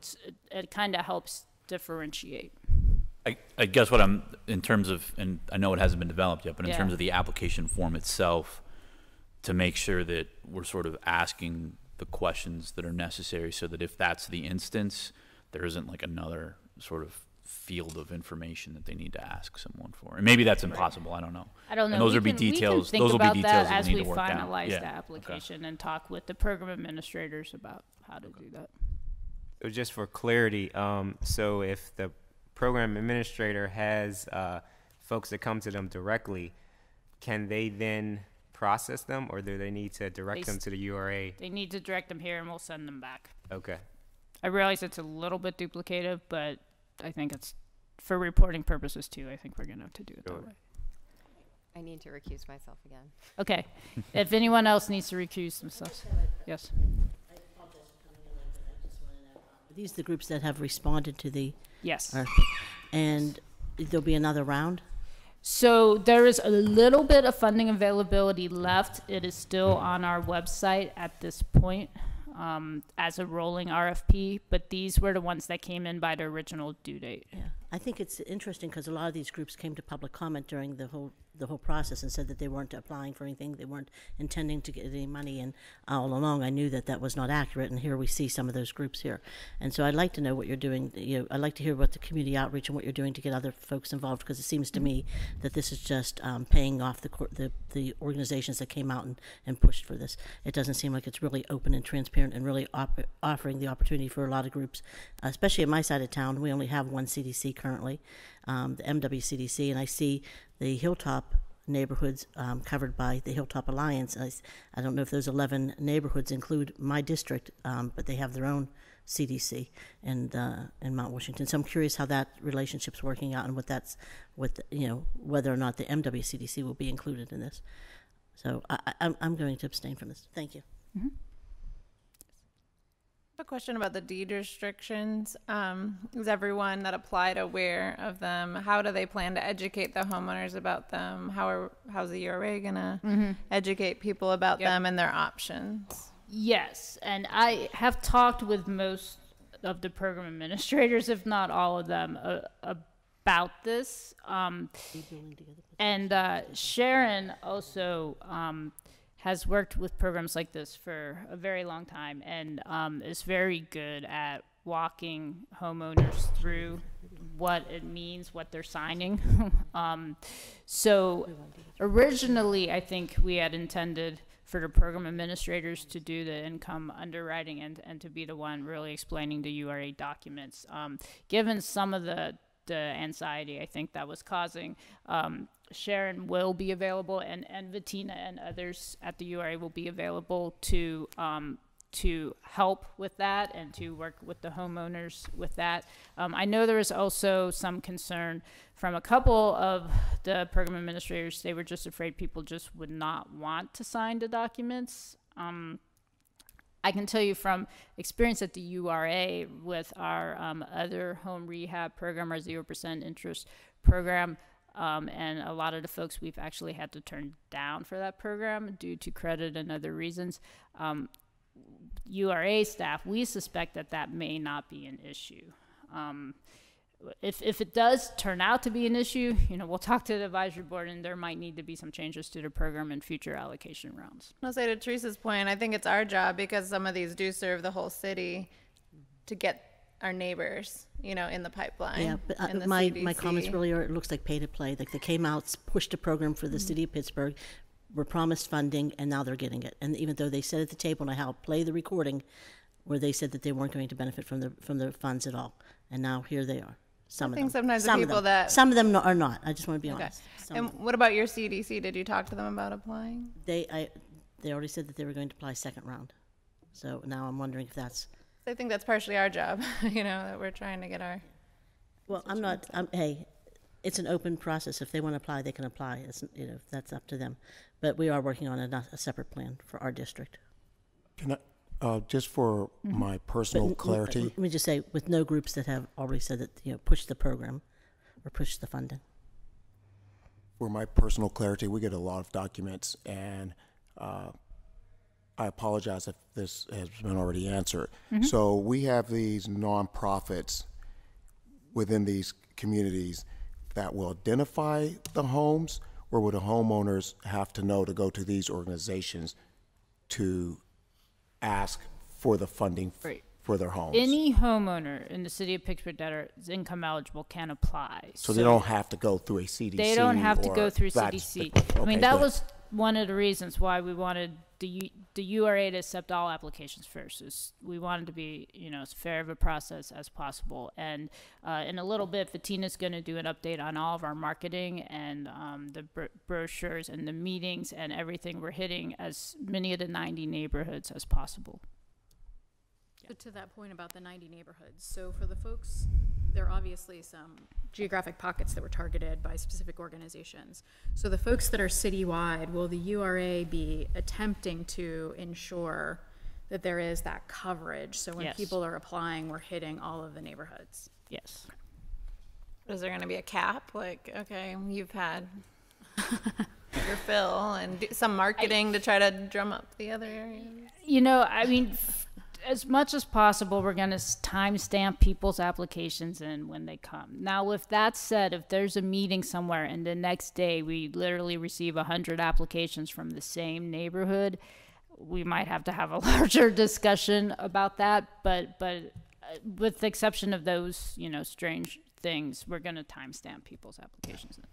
Speaker 1: it kind of helps differentiate.
Speaker 9: I guess what I'm, in terms of, and I know it hasn't been developed yet, but in
Speaker 1: Yeah.
Speaker 9: terms of the application form itself, to make sure that we're sort of asking the questions that are necessary so that if that's the instance, there isn't another sort of field of information that they need to ask someone for. And maybe that's impossible, I don't know.
Speaker 1: I don't know.
Speaker 9: And those
Speaker 1: We
Speaker 9: will be
Speaker 1: can- we can
Speaker 9: details,
Speaker 1: think
Speaker 9: those will be
Speaker 1: about
Speaker 9: details
Speaker 1: that
Speaker 9: that
Speaker 1: as
Speaker 9: we
Speaker 1: we
Speaker 9: need to work out.
Speaker 1: finalize
Speaker 9: Yeah,
Speaker 1: the
Speaker 9: okay.
Speaker 1: application and talk with the program administrators about how to do that.
Speaker 6: So just for clarity, so if the program administrator has folks that come to them directly, can they then process them, or do they need to direct them to the URA?
Speaker 1: They need to direct them here, and we'll send them back.
Speaker 6: Okay.
Speaker 1: I realize it's a little bit duplicative, but I think it's for reporting purposes too. I think we're gonna have to do it that way.
Speaker 2: I need to recuse myself again.
Speaker 1: Okay. If anyone else needs to recuse themselves, yes.
Speaker 14: Are these the groups that have responded to the
Speaker 1: Yes.
Speaker 14: RFP? And there'll be another round?
Speaker 1: So there is a little bit of funding availability left. It is still on our website at this point as a rolling RFP, but these were the ones that came in by the original due date.
Speaker 14: Yeah. I think it's interesting because a lot of these groups came to public comment during the whole process and said that they weren't applying for anything, they weren't intending to get any money, and all along I knew that that was not accurate, and here we see some of those groups here. And so I'd like to know what you're doing. I'd like to hear about the community outreach and what you're doing to get other folks involved, because it seems to me that this is just paying off the organizations that came out and pushed for this. It doesn't seem like it's really open and transparent and really offering the opportunity for a lot of groups, especially in my side of town. We only have one CDC currently, the MWCDC, and I see the Hilltop neighborhoods covered by the Hilltop Alliance. I don't know if those 11 neighborhoods include my district, but they have their own CDC in Mount Washington. So I'm curious how that relationship's working out and whether or not the MWCDC will be included in this. So I'm going to abstain from this. Thank you.
Speaker 1: Mm-hmm.
Speaker 10: I have a question about the deed restrictions. Is everyone that applied aware of them? How do they plan to educate the homeowners about them? How's the URA gonna educate people about them and their options?
Speaker 1: Yes, and I have talked with most of the program administrators, if not all of them, about this. And Sharon also has worked with programs like this for a very long time, and is very good at walking homeowners through what it means, what they're signing. So originally, I think we had intended for the program administrators to do the income underwriting and to be the one really explaining the URA documents. Given some of the anxiety I think that was causing, Sharon will be available, and Bettina and others at the URA will be available to help with that and to work with the homeowners with that. I know there was also some concern from a couple of the program administrators. They were just afraid people just would not want to sign the documents. I can tell you from experience at the URA with our other home rehab program, our 0% interest program, and a lot of the folks we've actually had to turn down for that program due to credit and other reasons. URA staff, we suspect that may not be an issue. If it does turn out to be an issue, we'll talk to the advisory board, and there might need to be some changes to the program in future allocation rounds.
Speaker 10: I'll say to Teresa's point, I think it's our job, because some of these do serve the whole city, to get our neighbors, in the pipeline.
Speaker 14: Yeah, but my comments really are, it looks like pay to play. Like they came out, pushed a program for the city of Pittsburgh, were promised funding, and now they're getting it. And even though they said at the table, and I helped play the recording, where they said that they weren't going to benefit from the funds at all, and now here they are. Some of them.
Speaker 10: Sometimes
Speaker 14: some
Speaker 10: the people that
Speaker 14: some of them are not. I just want to be honest.
Speaker 10: And what about your CDC? Did you talk to them about applying?
Speaker 14: They already said that they were going to apply second round. So now I'm wondering if that's.
Speaker 10: I think that's partially our job, that we're trying to get our.
Speaker 14: Well, hey, it's an open process. If they want to apply, they can apply. It's, that's up to them. But we are working on a separate plan for our district.
Speaker 12: Can I, just for my personal clarity.
Speaker 14: Let me just say, with no groups that have already said that, push the program or push the funding.
Speaker 12: For my personal clarity, we get a lot of documents, and I apologize if this has been already answered. So we have these nonprofits within these communities that will identify the homes, or would the homeowners have to know to go to these organizations to ask for the funding for their homes?
Speaker 1: Any homeowner in the city of Pittsburgh that is income eligible can apply.
Speaker 12: So they don't have to go through a CDC?
Speaker 1: They don't have to go through CDC. I mean, that was one of the reasons why we wanted the URA to accept all applications first. Is we wanted to be, as fair of a process as possible. And in a little bit, Bettina's going to do an update on all of our marketing and the brochures and the meetings and everything. We're hitting as many of the 90 neighborhoods as possible.
Speaker 7: So to that point about the 90 neighborhoods, so for the folks, there are obviously some geographic pockets that were targeted by specific organizations. So the folks that are citywide, will the URA be attempting to ensure that there is that coverage? So when people are applying, we're hitting all of the neighborhoods?
Speaker 1: Yes.
Speaker 10: Is there going to be a cap? Like, okay, you've had your fill, and do some marketing to try to drum up the other areas?
Speaker 1: I mean, as much as possible, we're going to timestamp people's applications in when they come. Now, with that said, if there's a meeting somewhere and the next day we literally receive 100 applications from the same neighborhood, we might have to have a larger discussion about that. But with the exception of those, you know, strange things, we're going to timestamp people's applications in.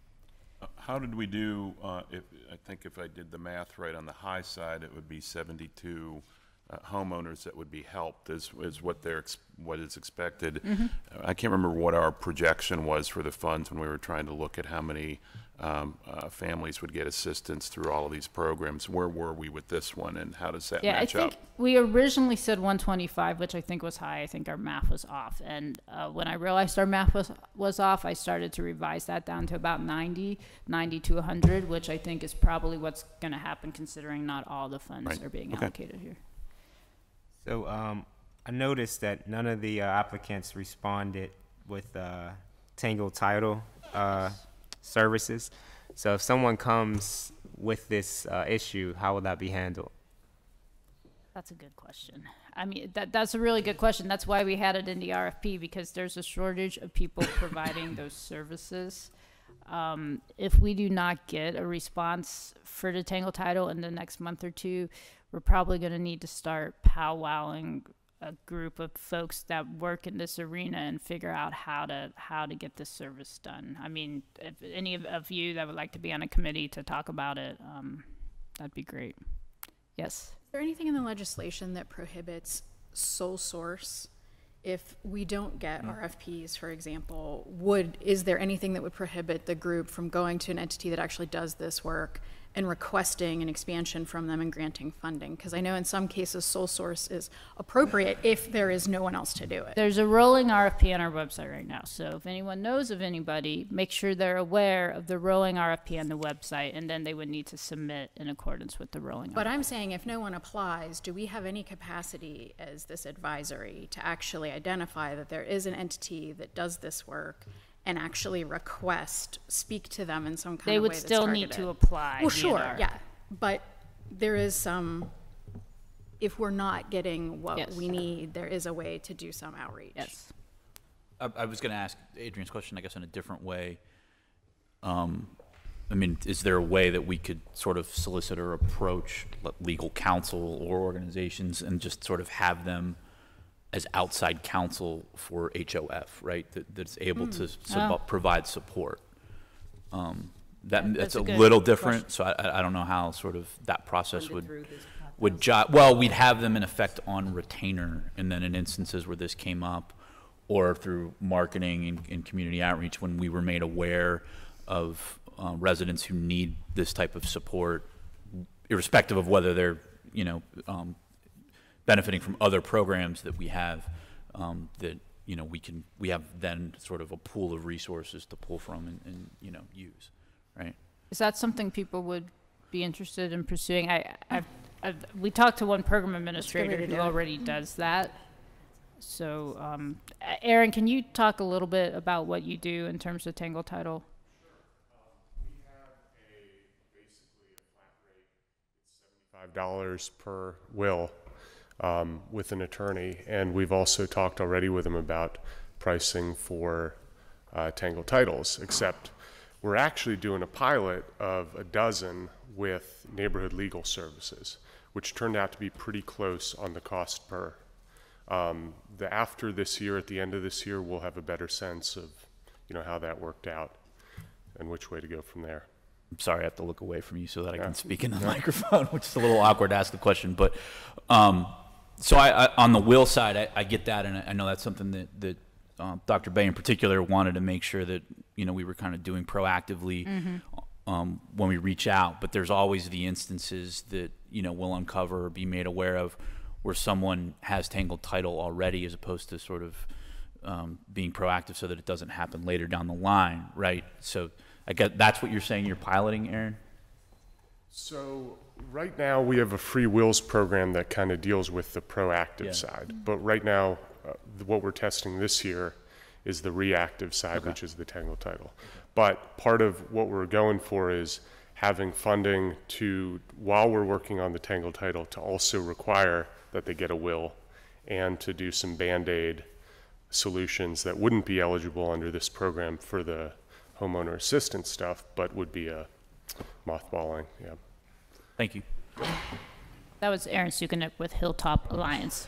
Speaker 15: How did we do, I think if I did the math right, on the high side, it would be 72 homeowners that would be helped is what is expected. I can't remember what our projection was for the funds when we were trying to look at how many families would get assistance through all of these programs. Where were we with this one, and how does that match up?
Speaker 1: I think we originally said 125, which I think was high. I think our math was off, and when I realized our math was off, I started to revise that down to about 90 to 100, which I think is probably what's going to happen, considering not all the funds are being allocated here.
Speaker 6: So I noticed that none of the applicants responded with Tangle Title services. So if someone comes with this issue, how will that be handled?
Speaker 1: That's a good question. I mean, that's a really good question. That's why we had it in the RFP, because there's a shortage of people providing those services. If we do not get a response for the Tangle Title in the next month or two, we're probably going to need to start powwowing a group of folks that work in this arena and figure out how to get this service done. I mean, if any of you that would like to be on a committee to talk about it, that'd be great. Yes.
Speaker 7: Is there anything in the legislation that prohibits sole source? If we don't get RFPs, for example, is there anything that would prohibit the group from going to an entity that actually does this work and requesting an expansion from them and granting funding? Because I know in some cases sole source is appropriate if there is no one else to do it.
Speaker 1: There's a rolling RFP on our website right now, so if anyone knows of anybody, make sure they're aware of the rolling RFP on the website, and then they would need to submit in accordance with the rolling
Speaker 7: But
Speaker 1: RFP.
Speaker 7: I'm saying if no one applies, do we have any capacity as this advisory to actually identify that there is an entity that does this work and actually speak to them in some kind
Speaker 1: They
Speaker 7: of way
Speaker 1: would
Speaker 7: that's
Speaker 1: still need
Speaker 7: targeted?
Speaker 1: to apply.
Speaker 7: Well,
Speaker 1: via
Speaker 7: sure,
Speaker 1: the RFP.
Speaker 7: yeah, but there is some, if we're not getting what
Speaker 1: Yes.
Speaker 7: we need, there is a way to do some outreach.
Speaker 1: Yes.
Speaker 9: I was going to ask Adrian's question, I guess, in a different way. I mean, is there a way that we could sort of solicit or approach legal counsel or organizations and just sort of have them as outside counsel for HOF, right? That's able to provide support. That's a little different, so I don't know how sort of that process would jive. Well, we'd have them in effect on retainer, and then in instances where this came up, or through marketing and community outreach, when we were made aware of residents who need this type of support, irrespective of whether they're, benefiting from other programs that we have, that we have then sort of a pool of resources to pull from and use, right?
Speaker 1: Is that something people would be interested in pursuing? We talked to one program administrator who already does that. So, Aaron, can you talk a little bit about what you do in terms of Tangle Title?
Speaker 16: We have basically a flat rate. It's $75 per will with an attorney, and we've also talked already with them about pricing for Tangle Titles, except we're actually doing a pilot of a dozen with neighborhood legal services, which turned out to be pretty close on the cost per. After this year, at the end of this year, we'll have a better sense of, how that worked out and which way to go from there.
Speaker 9: I'm sorry, I have to look away from you so that I can speak in the microphone, which is a little awkward to ask the question. But so I on the will side, I get that, and I know that's something that Dr. Bay in particular wanted to make sure that we were kind of doing proactively when we reach out. But there's always the instances that we'll uncover or be made aware of where someone has Tangle Title already, as opposed to sort of being proactive so that it doesn't happen later down the line, right? So I guess that's what you're saying you're piloting, Aaron?
Speaker 16: So right now we have a free wills program that kind of deals with the proactive side. But right now, what we're testing this year is the reactive side, which is the Tangle Title. But part of what we're going for is having funding to, while we're working on the Tangle Title, to also require that they get a will and to do some Band-Aid solutions that wouldn't be eligible under this program for the homeowner assistance stuff, but would be a mothballing. Yeah.
Speaker 9: Thank you.
Speaker 1: That was Aaron Sukanik with Hilltop Alliance.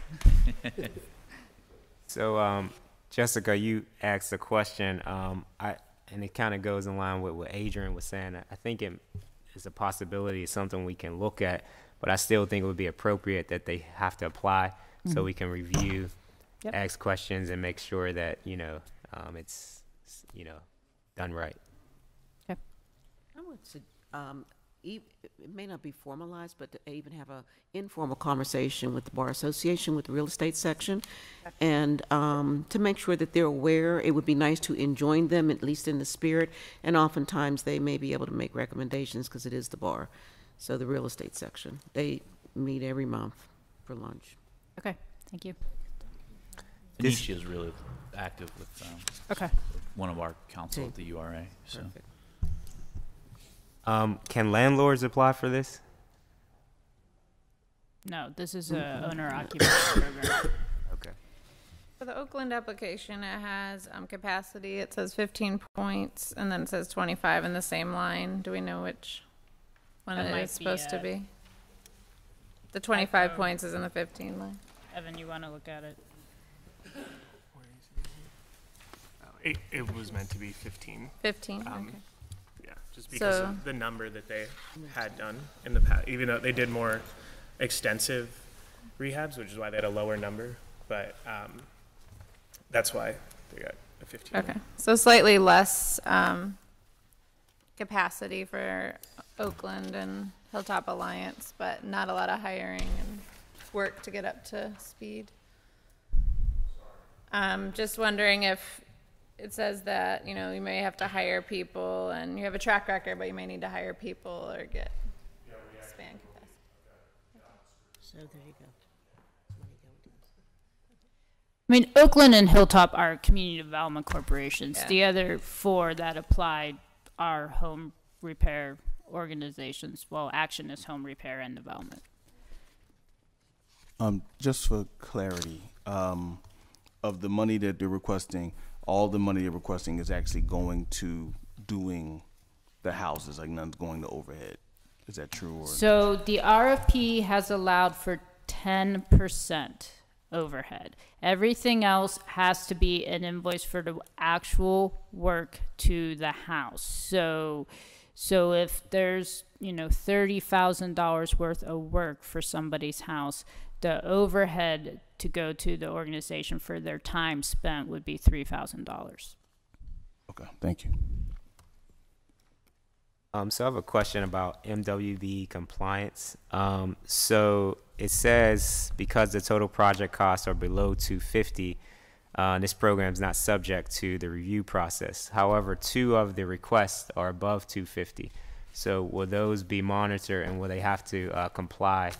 Speaker 6: So, Jessica, you asked a question, and it kind of goes in line with what Adrian was saying. I think it is a possibility, something we can look at, but I still think it would be appropriate that they have to apply so we can review, ask questions, and make sure that, it's, done right.
Speaker 8: I would say, it may not be formalized, but to even have a informal conversation with the Bar Association, with the real estate section, and to make sure that they're aware. It would be nice to enjoin them, at least in the spirit, and oftentimes they may be able to make recommendations because it is the bar. So the real estate section, they meet every month for lunch.
Speaker 1: Okay, thank you.
Speaker 9: Anisha is really active with
Speaker 1: Okay.
Speaker 9: one of our council at the URA. So.
Speaker 6: Can landlords apply for this?
Speaker 1: No, this is a owner-occupied program.
Speaker 6: Okay.
Speaker 10: For the Oakland application, it has capacity. It says 15 points, and then it says 25 in the same line. Do we know which one
Speaker 1: That
Speaker 10: it
Speaker 1: might
Speaker 10: is
Speaker 1: be
Speaker 10: supposed to
Speaker 1: it.
Speaker 10: be? The 25 points is in the 15 line.
Speaker 1: Evan, you want to look at it?
Speaker 5: It was meant to be 15.
Speaker 10: 15, okay.
Speaker 5: Yeah, just because
Speaker 10: So-
Speaker 5: of the number that they had done in the past, even though they did more extensive rehabs, which is why they had a lower number, but that's why they got a 15.
Speaker 10: Okay, so slightly less capacity for Oakland and Hilltop Alliance, but not a lot of hiring and work to get up to speed. Just wondering if it says that, you may have to hire people and you have a track record, but you may need to hire people or get expand capacity.
Speaker 14: So there you go.
Speaker 1: I mean, Oakland and Hilltop are community development corporations.
Speaker 10: Yeah.
Speaker 1: The other four that applied are home repair organizations. Well, Action is home repair and development.
Speaker 17: Just for clarity, of the money that they're requesting, all the money they're requesting is actually going to doing the houses, like none's going to overhead. Is that true? Or?
Speaker 1: So the RFP has allowed for 10% overhead. Everything else has to be an invoice for the actual work to the house. So if there's, $30,000 worth of work for somebody's house, the overhead to go to the organization for their time spent would be $3,000.
Speaker 17: Okay, thank you.
Speaker 6: So I have a question about MWB compliance. So it says because the total project costs are below $250, this program is not subject to the review process. However, 2 of the requests are above $250. So will those be monitored and will they have to comply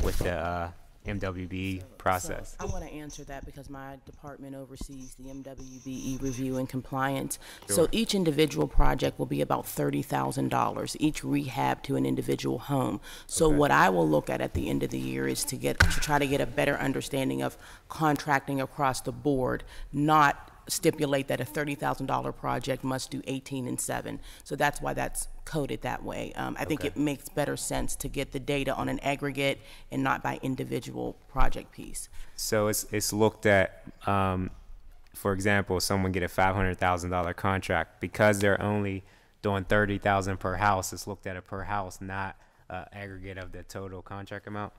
Speaker 6: with the MWB process?
Speaker 8: So I want to answer that because my department oversees the MWBE review and compliance.
Speaker 6: Sure.
Speaker 8: So each individual project will be about $30,000, each rehab to an individual home. So
Speaker 6: Okay.
Speaker 8: what I will look at the end of the year is to try to get a better understanding of contracting across the board, not stipulate that a $30,000 project must do 18 and 7. So that's why that's coded that way. I think
Speaker 6: Okay.
Speaker 8: it makes better sense to get the data on an aggregate and not by individual project piece.
Speaker 6: So it's looked at, for example, someone get a $500,000 contract because they're only doing $30,000 per house. It's looked at a per house, not aggregate of the total contract amount.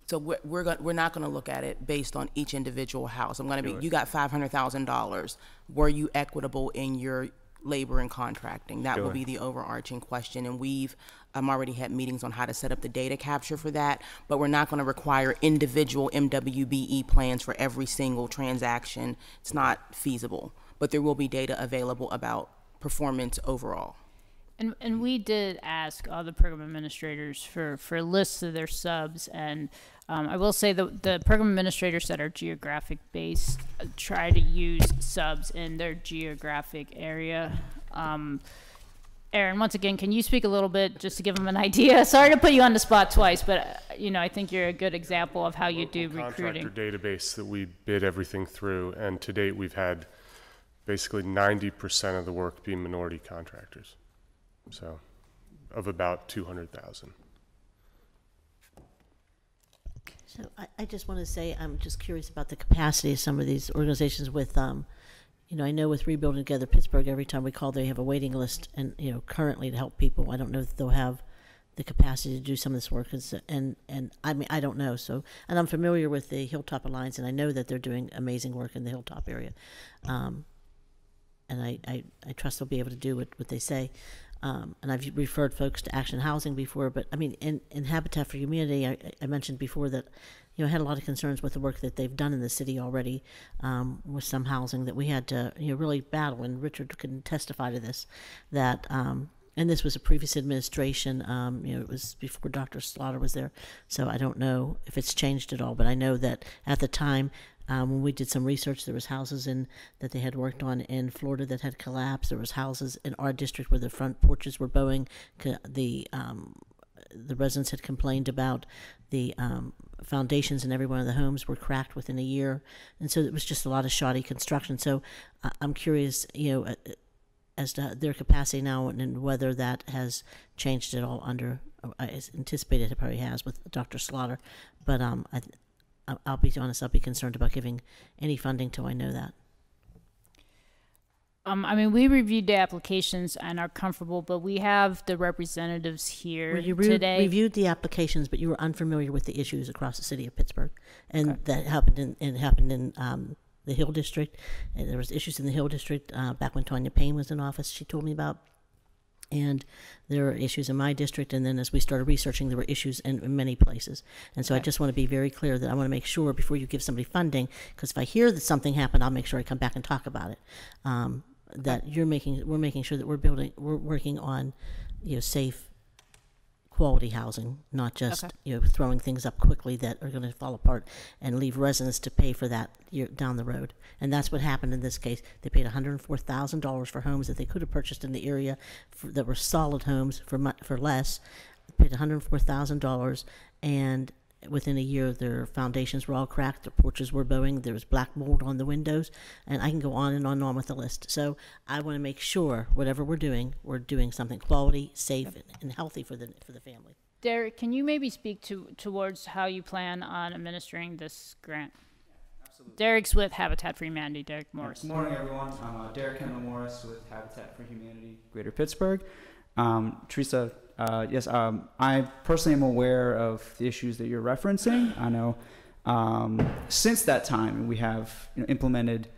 Speaker 8: So we're not going to look at it based on each individual house. I'm going to
Speaker 6: Sure.
Speaker 8: be, you got $500,000. Were you equitable in your labor and contracting? That will
Speaker 6: Sure.
Speaker 8: be the overarching question. And we've already had meetings on how to set up the data capture for that, but we're not going to require individual MWBE plans for every single transaction. It's not feasible, but there will be data available about performance overall.
Speaker 1: And we did ask all the program administrators for lists of their subs, and I will say the program administrators that are geographic based try to use subs in their geographic area. Aaron, once again, can you speak a little bit just to give them an idea? Sorry to put you on the spot twice, but I think you're a good example of how you do recruiting.
Speaker 16: Contractor database that we bid everything through, and to date we've had basically 90% of the work be minority contractors. So, of about 200,000.
Speaker 14: So I just want to say, I'm just curious about the capacity of some of these organizations with, I know with Rebuilding Together Pittsburgh, every time we call, they have a waiting list, and, currently to help people. I don't know if they'll have the capacity to do some of this work. And I mean, I don't know. So, and I'm familiar with the Hilltop Alliance, and I know that they're doing amazing work in the Hilltop area. And I trust they'll be able to do what they say. And I've referred folks to Action Housing before, but I mean, in Habitat for Humanity, I mentioned before that, I had a lot of concerns with the work that they've done in the city already, with some housing that we had to, really battle. And Richard can testify to this, that, and this was a previous administration, it was before Dr. Slaughter was there. So I don't know if it's changed at all, but I know that at the time, when we did some research, there was houses that they had worked on in Florida that had collapsed. There was houses in our district where the front porches were bowing. The residents had complained about the foundations in every one of the homes were cracked within a year. And so it was just a lot of shoddy construction. So I'm curious, as to their capacity now and whether that has changed at all under, I anticipated it probably has with Dr. Slaughter. But I'll be honest, I'll be concerned about giving any funding till I know that.
Speaker 1: We reviewed the applications and are comfortable, but we have the representatives here today.
Speaker 14: You reviewed the applications, but you were unfamiliar with the issues across the city of Pittsburgh, and that happened in the Hill District. And there was issues in the Hill District back when Tanya Payne was in office. She told me about. And there are issues in my district, and then as we started researching, there were issues in many places. And so I just want to be very clear that I want to make sure before you give somebody funding, because if I hear that something happened, I'll make sure I come back and talk about it. That we're making sure that we're working on, safe, quality housing, not just throwing things up quickly that are going to fall apart and leave residents to pay for that down the road. And that's what happened in this case. They paid $104,000 for homes that they could have purchased in the area that were solid homes for less. They paid $104,000, and within a year, their foundations were all cracked, their porches were bowing, there was black mold on the windows, and I can go on and on with the list. So I want to make sure whatever we're doing something quality, safe, and healthy for the family.
Speaker 1: Derek, can you maybe speak towards how you plan on administering this grant?
Speaker 18: Absolutely.
Speaker 1: Derek's with Habitat for Humanity. Derek Morris.
Speaker 18: Good morning, everyone. I'm Derek Kendall Morris with Habitat for Humanity, Greater Pittsburgh. Teresa, yes, I personally am aware of the issues that you're referencing. I know since that time we have implemented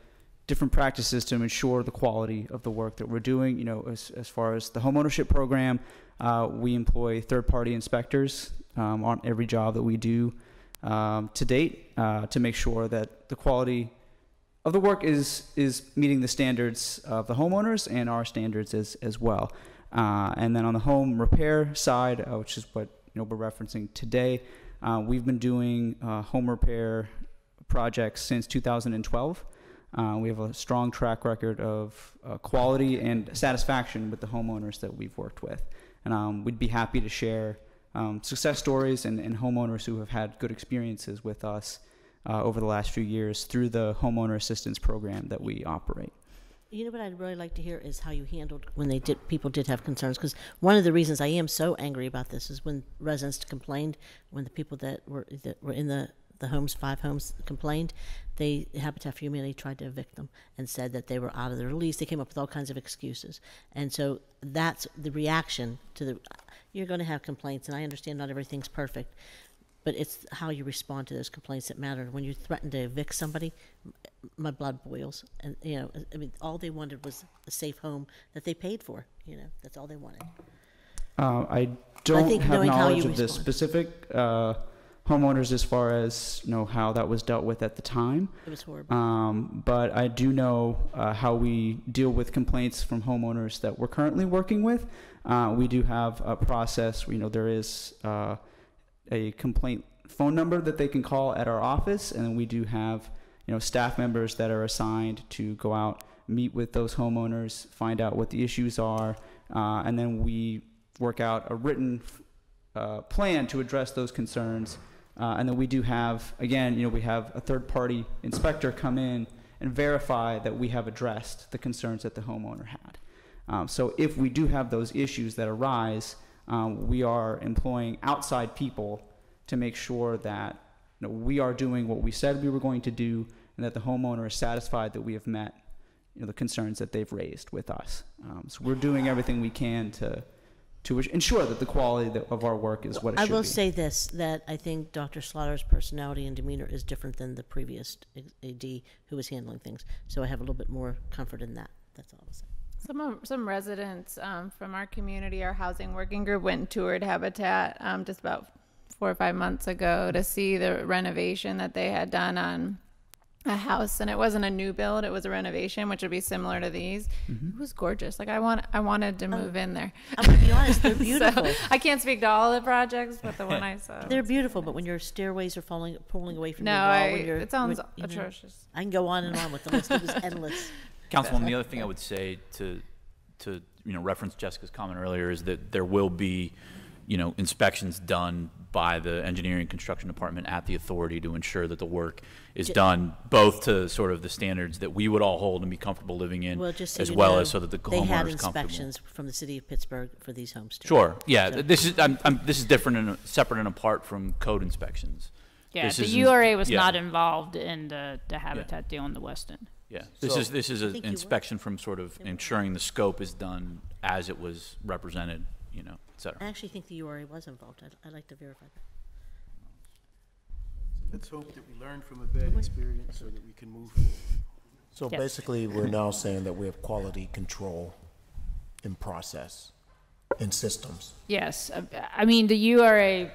Speaker 18: different practices to ensure the quality of the work that we're doing. As far as the homeownership program, we employ third-party inspectors on every job that we do to date to make sure that the quality of the work is meeting the standards of the homeowners and our standards as well. And then on the home repair side, which is what we're referencing today, we've been doing home repair projects since 2012. We have a strong track record of quality and satisfaction with the homeowners that we've worked with. And we'd be happy to share success stories and homeowners who have had good experiences with us over the last few years through the homeowner assistance program that we operate.
Speaker 14: You know what I'd really like to hear is how you handled when people did have concerns, because one of the reasons I am so angry about this is when residents complained, when the people that were in the homes, 5 homes, complained, Habitat for Humanity tried to evict them and said that they were out of their lease. They came up with all kinds of excuses. And so that's the reaction to you're going to have complaints, and I understand not everything's perfect, but it's how you respond to those complaints that matter. When you threaten to evict somebody, my blood boils. And, all they wanted was a safe home that they paid for. That's all they wanted.
Speaker 18: I don't have knowledge of the specific homeowners as far as how that was dealt with at the time.
Speaker 14: It was horrible.
Speaker 18: But I do know how we deal with complaints from homeowners that we're currently working with. We do have a process. There is a complaint phone number that they can call at our office, and then we do have staff members that are assigned to go out, meet with those homeowners, find out what the issues are, and then we work out a written plan to address those concerns. And then we do have, again, we have a third-party inspector come in and verify that we have addressed the concerns that the homeowner had. So if we do have those issues that arise, we are employing outside people to make sure that we are doing what we said we were going to do, and that the homeowner is satisfied that we have met the concerns that they've raised with us. So we're doing everything we can to ensure that the quality of our work is what it should be.
Speaker 14: I will say this, that I think Dr. Slaughter's personality and demeanor is different than the previous AD who was handling things. So I have a little bit more comfort in that. That's all I'll say.
Speaker 10: Some residents from our community, our housing working group, went and toured Habitat just about 4 or 5 months ago to see the renovation that they had done on a house, and it wasn't a new build, it was a renovation, which would be similar to these. It was gorgeous. Like I wanted to move in there.
Speaker 14: I'm gonna be honest, they're beautiful.
Speaker 10: So, I can't speak to all the projects, but the one I saw.
Speaker 14: They're beautiful, but when your stairways are pulling away from
Speaker 10: no,
Speaker 14: your wall, when you're,
Speaker 10: it sounds atrocious.
Speaker 14: I can go on and on with the list. It was endless.
Speaker 9: Councilwoman, the other thing I would say to reference Jessica's comment earlier is that there will be inspections done by the engineering and construction department at the authority to ensure that the work is done both to sort of the standards that we would all hold and be comfortable living in,
Speaker 14: well, just so
Speaker 9: as well as so that the
Speaker 14: they
Speaker 9: homeowner
Speaker 14: had
Speaker 9: is comfortable.
Speaker 14: inspections from the city of Pittsburgh for these homes too.
Speaker 9: Sure, yeah.
Speaker 14: So.
Speaker 9: This is different and separate and apart from code inspections.
Speaker 1: Yeah, the URA was not involved in the Habitat deal in the West End.
Speaker 9: Yeah, this is an inspection from sort of ensuring the scope is done as it was represented, et cetera.
Speaker 14: I actually think the URA was involved. I'd like to verify that.
Speaker 4: Let's hope that we learn from a bad experience so that we can move forward.
Speaker 12: So basically, we're now saying that we have quality control in process, in systems.
Speaker 1: Yes, I mean, the URA,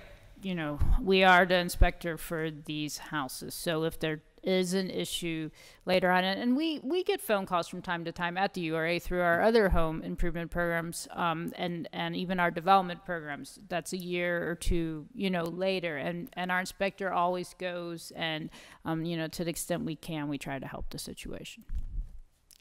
Speaker 1: we are the inspector for these houses. So if there is an issue later on, and we get phone calls from time to time at the URA through our other home improvement programs, and even our development programs. That's a year or two, later, and our inspector always goes, and to the extent we can, we try to help the situation.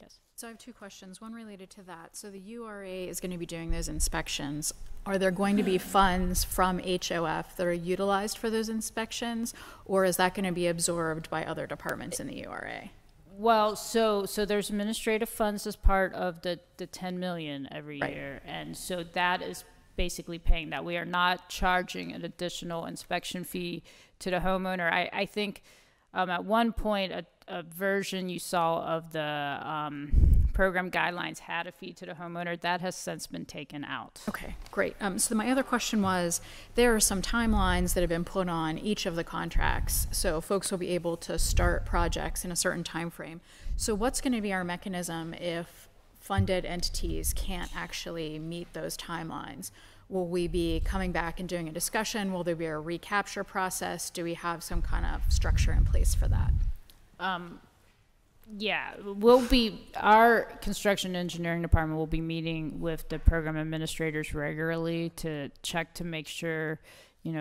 Speaker 1: Yes.
Speaker 7: So I have 2 questions, one related to that. So the URA is going to be doing those inspections. Are there going to be funds from HOF that are utilized for those inspections, or is that going to be absorbed by other departments in the URA?
Speaker 1: Well, so there's administrative funds as part of the 10 million every year, and so that is basically paying that. We are not charging an additional inspection fee to the homeowner. I think at one point a version you saw of the program guidelines had a fee to the homeowner. That has since been taken out.
Speaker 7: Okay, great. So my other question was, there are some timelines that have been put on each of the contracts, so folks will be able to start projects in a certain time frame. So what's going to be our mechanism if funded entities can't actually meet those timelines? Will we be coming back and doing a discussion? Will there be a recapture process? Do we have some kind of structure in place for that?
Speaker 1: Yeah, our construction engineering department will be meeting with the program administrators regularly to check to make sure,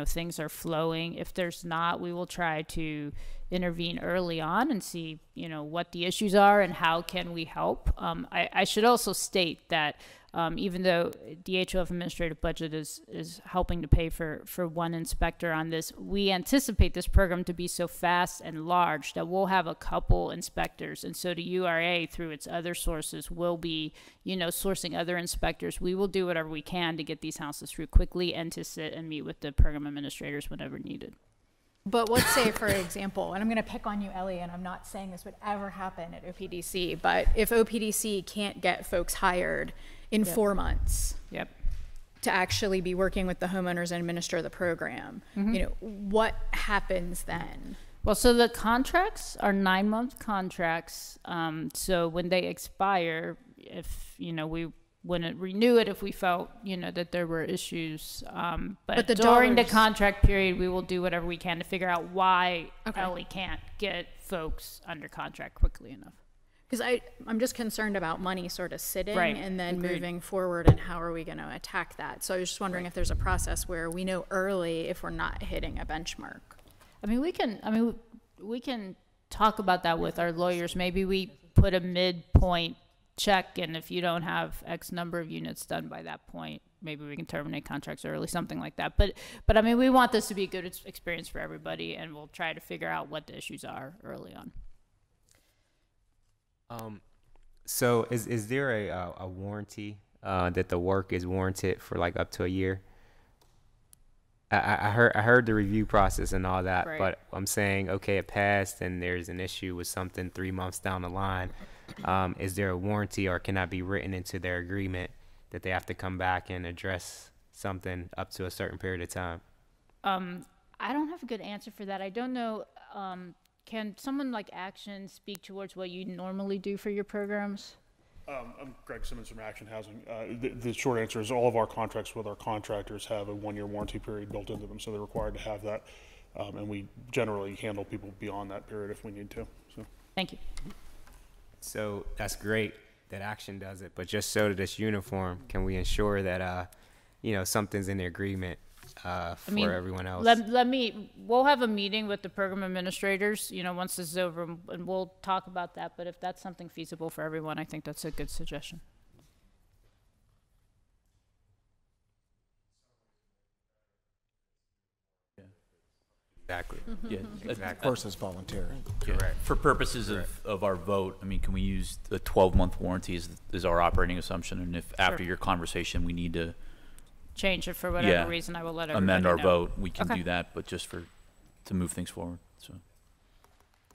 Speaker 1: things are flowing. If there's not, we will try to intervene early on and see, what the issues are and how can we help. I should also state that even though the HOF administrative budget is helping to pay for one inspector on this, we anticipate this program to be so fast and large that we'll have a couple inspectors. And so the URA, through its other sources, will be, sourcing other inspectors. We will do whatever we can to get these houses through quickly and to sit and meet with the program administrators whenever needed.
Speaker 7: But let's say, for example, and I'm going to pick on you, Ellie, and I'm not saying this would ever happen at OPDC, but if OPDC can't get folks hired in 4 months to actually be working with the homeowners and administer the program, what happens then?
Speaker 1: Well, so the contracts are 9-month contracts. So when they expire, if, we wouldn't renew it if we felt, that there were issues. But during the contract period, we will do whatever we can to figure out why Ellie can't get folks under contract quickly enough.
Speaker 7: Because I'm just concerned about money sort of sitting and then
Speaker 1: Agreed.
Speaker 7: moving forward, and how are we going to attack that? So I was just wondering if there's a process where we know early if we're not hitting a benchmark.
Speaker 1: We can talk about that with our lawyers. Maybe we put a midpoint check, and if you don't have X number of units done by that point, maybe we can terminate contracts early, something like that. But I mean, we want this to be a good experience for everybody, and we'll try to figure out what the issues are early on.
Speaker 6: So is there a warranty that the work is warranted for like up to a year? I heard the review process and all that,
Speaker 1: Right.
Speaker 6: but I'm saying, okay, it passed and there's an issue with something 3 months down the line. Is there a warranty, or can that be written into their agreement that they have to come back and address something up to a certain period of time?
Speaker 1: I don't have a good answer for that. I don't know. Can someone like Action speak towards what you normally do for your programs?
Speaker 19: I'm Greg Simmons from Action Housing. The short answer is all of our contracts with our contractors have a 1-year warranty period built into them, so they're required to have that. And we generally handle people beyond that period if we need to. So.
Speaker 1: Thank you.
Speaker 6: So that's great that Action does it, but just so that it's uniform, can we ensure that something's in the agreement for everyone else?
Speaker 1: We'll have a meeting with the program administrators, once this is over, and we'll talk about that. But if that's something feasible for everyone, I think that's a good suggestion.
Speaker 6: Exactly.
Speaker 9: Yeah,
Speaker 12: Of course, it's voluntary.
Speaker 6: Correct.
Speaker 9: For purposes of our vote, I mean, can we use the 12-month warranty as our operating assumption? And if after your conversation we need to
Speaker 1: Change it for whatever reason, I will let everybody
Speaker 9: amend our
Speaker 1: know.
Speaker 9: vote, we can
Speaker 1: Okay.
Speaker 9: do that, but just to move things forward. So, I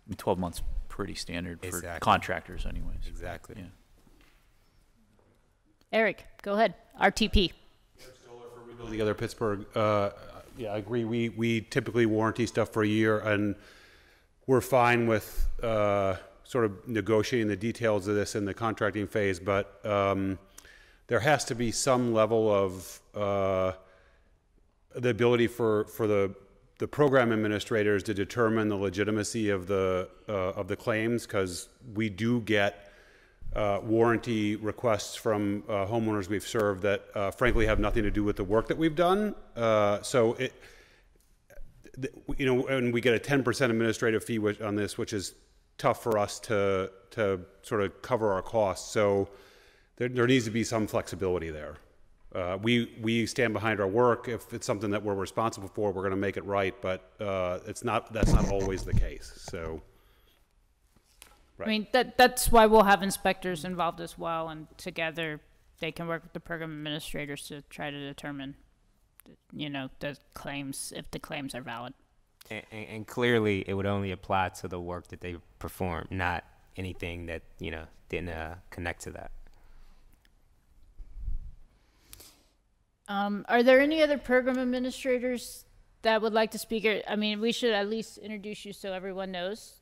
Speaker 9: mean, 12 months pretty standard for contractors, anyways.
Speaker 6: Exactly.
Speaker 9: Yeah.
Speaker 1: Eric, go ahead. RTP.
Speaker 20: Building together Pittsburgh. Yeah, I agree. We typically warranty stuff for a year, and we're fine with sort of negotiating the details of this in the contracting phase. But there has to be some level of the ability for the program administrators to determine the legitimacy of the claims, because we do get warranty requests from homeowners we've served that frankly have nothing to do with the work that we've done. So and we get a 10% administrative fee on this, which is tough for us to sort of cover our costs. So there needs to be some flexibility there. We stand behind our work. If it's something that we're responsible for, we're going to make it right. But that's not always the case. So.
Speaker 1: Right. I mean, that's why we'll have inspectors involved as well, and together they can work with the program administrators to try to determine, the claims, if the claims are valid.
Speaker 6: And clearly, it would only apply to the work that they performed, not anything that didn't connect to that.
Speaker 1: Are there any other program administrators that would like to speak? I mean, we should at least introduce you so everyone knows.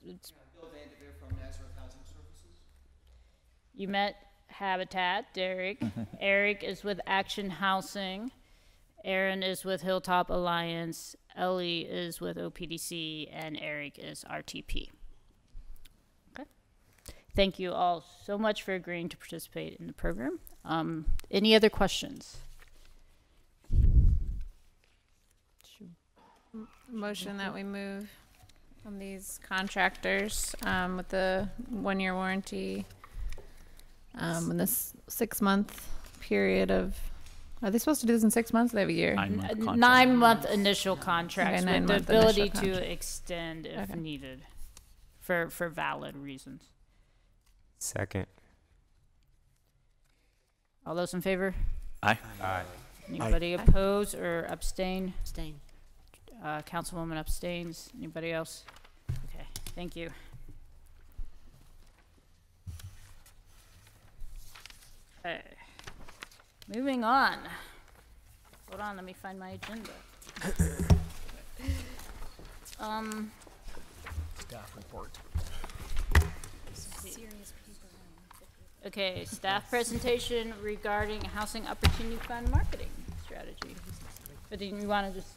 Speaker 1: You met Habitat, Derek. Eric is with Action Housing. Aaron is with Hilltop Alliance. Ellie is with OPDC, and Eric is RTP. Okay. Thank you all so much for agreeing to participate in the program. Any other questions?
Speaker 10: Motion that we move on these contractors with the 1-year warranty. In this 6-month period of, are they supposed to do this in 6 months? They have a year.
Speaker 1: 9-month initial contracts
Speaker 10: Okay,
Speaker 1: with the
Speaker 10: 9-month
Speaker 1: ability
Speaker 10: initial
Speaker 1: to
Speaker 10: contract.
Speaker 1: extend if needed for valid reasons.
Speaker 6: Second.
Speaker 1: All those in favor?
Speaker 9: Aye.
Speaker 6: Aye.
Speaker 1: Anybody oppose or abstain?
Speaker 14: Abstain.
Speaker 1: Councilwoman abstains. Anybody else? Okay, thank you. Okay. Moving on. Hold on, let me find my agenda.
Speaker 12: Staff report.
Speaker 1: Okay, staff presentation regarding Housing Opportunity Fund marketing strategy. But do you want to just?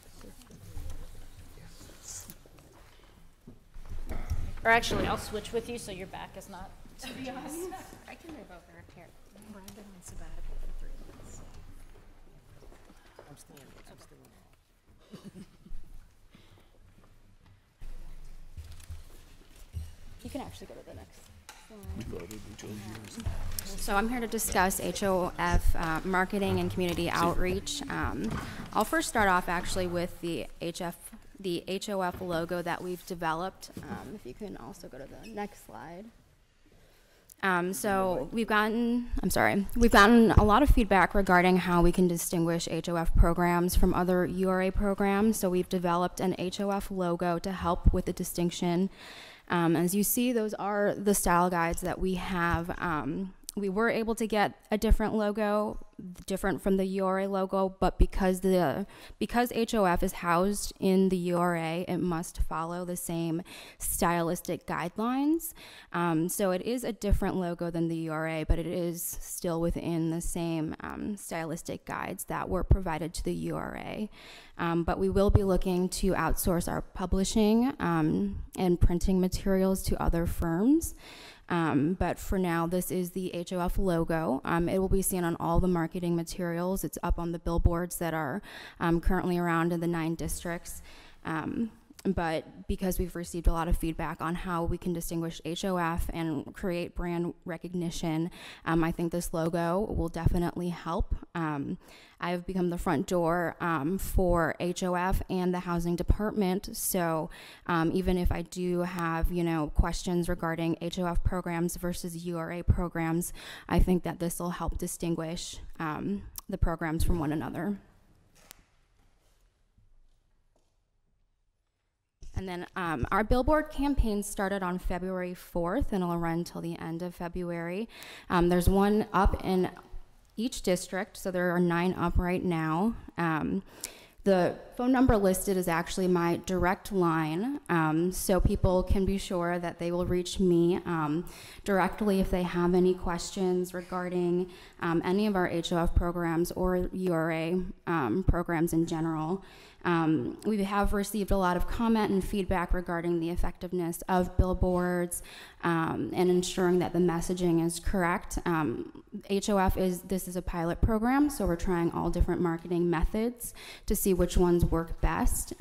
Speaker 1: Or actually, I'll switch with you so your back is not.
Speaker 2: To be honest, I can move over up here. I've been on sabbatical for 3 months.
Speaker 8: I'm still
Speaker 2: You can actually go to the next
Speaker 21: So I'm here to discuss HOF marketing and community outreach. I'll first start off actually with the HOF logo that we've developed. If you can also go to the next slide. So we've gotten a lot of feedback regarding how we can distinguish HOF programs from other URA programs. So we've developed an HOF logo to help with the distinction. As you see, those are the style guides that we have. We were able to get a different logo, different from the URA logo, but because HOF is housed in the URA, it must follow the same stylistic guidelines. So it is a different logo than the URA, but it is still within the same stylistic guides that were provided to the URA. But we will be looking to outsource our publishing and printing materials to other firms. But for now, this is the HOF logo. It will be seen on all the marketing materials. It's up on the billboards that are currently around in the 9 districts. But because we've received a lot of feedback on how we can distinguish HOF and create brand recognition, I think this logo will definitely help. I have become the front door for HOF and the housing department. So even if I do have, questions regarding HOF programs versus URA programs, I think that this will help distinguish the programs from one another. And then our billboard campaign started on February 4th and it'll run until the end of February. There's one up in each district, so there are 9 up right now. The phone number listed is actually my direct line, so people can be sure that they will reach me directly if they have any questions regarding any of our HOF programs or URA programs in general. We have received a lot of comment and feedback regarding the effectiveness of billboards and ensuring that the messaging is correct. HOF this is a pilot program, so we're trying all different marketing methods to see which ones work best.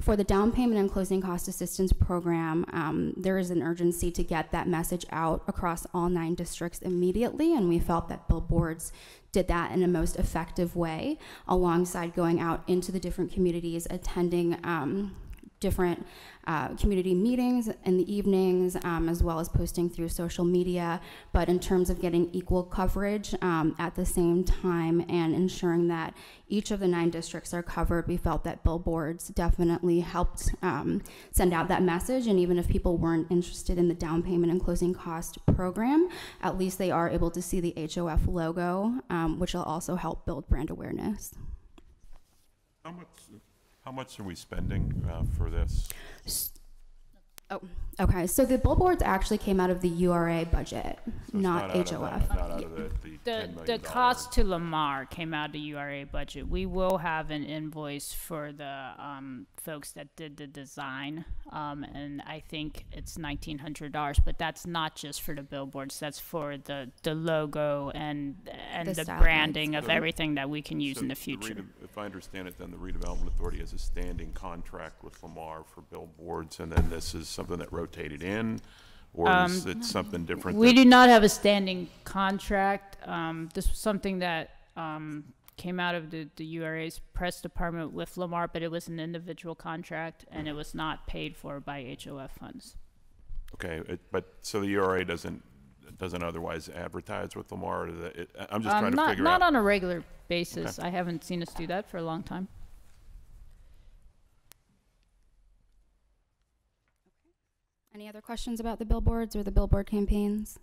Speaker 21: For the down payment and closing cost assistance program, there is an urgency to get that message out across all 9 districts immediately, and we felt that billboards did that in a most effective way, alongside going out into the different communities, attending different community meetings in the evenings, as well as posting through social media. But in terms of getting equal coverage at the same time and ensuring that each of the 9 districts are covered, we felt that billboards definitely helped send out that message. And even if people weren't interested in the down payment and closing cost program, at least they are able to see the HOF logo, which will also help build brand awareness.
Speaker 15: How much are we spending for this?
Speaker 21: Oh, okay. So the billboards actually came out of the URA budget,
Speaker 15: So
Speaker 21: not
Speaker 15: it's
Speaker 21: HOF.
Speaker 15: not out of the $10 million.
Speaker 1: The cost to Lamar came out of the URA budget. We will have an invoice for the folks that did the design, and I think it's $1,900. But that's not just for the billboards. That's for the logo and the branding of everything that we can use in the future.
Speaker 15: If I understand it, then the Redevelopment Authority has a standing contract with Lamar for billboards, and then this is something that rotated in, or is it something different?
Speaker 1: We do not have a standing contract. This was something that came out of the URA's press department with Lamar, but it was an individual contract, and it was not paid for by HOF funds.
Speaker 15: Okay, but so the URA doesn't otherwise advertise with Lamar? I'm just trying to figure out.
Speaker 1: Not on a regular basis. Okay. I haven't seen us do that for a long time.
Speaker 21: Any other questions about the billboards or the billboard campaigns?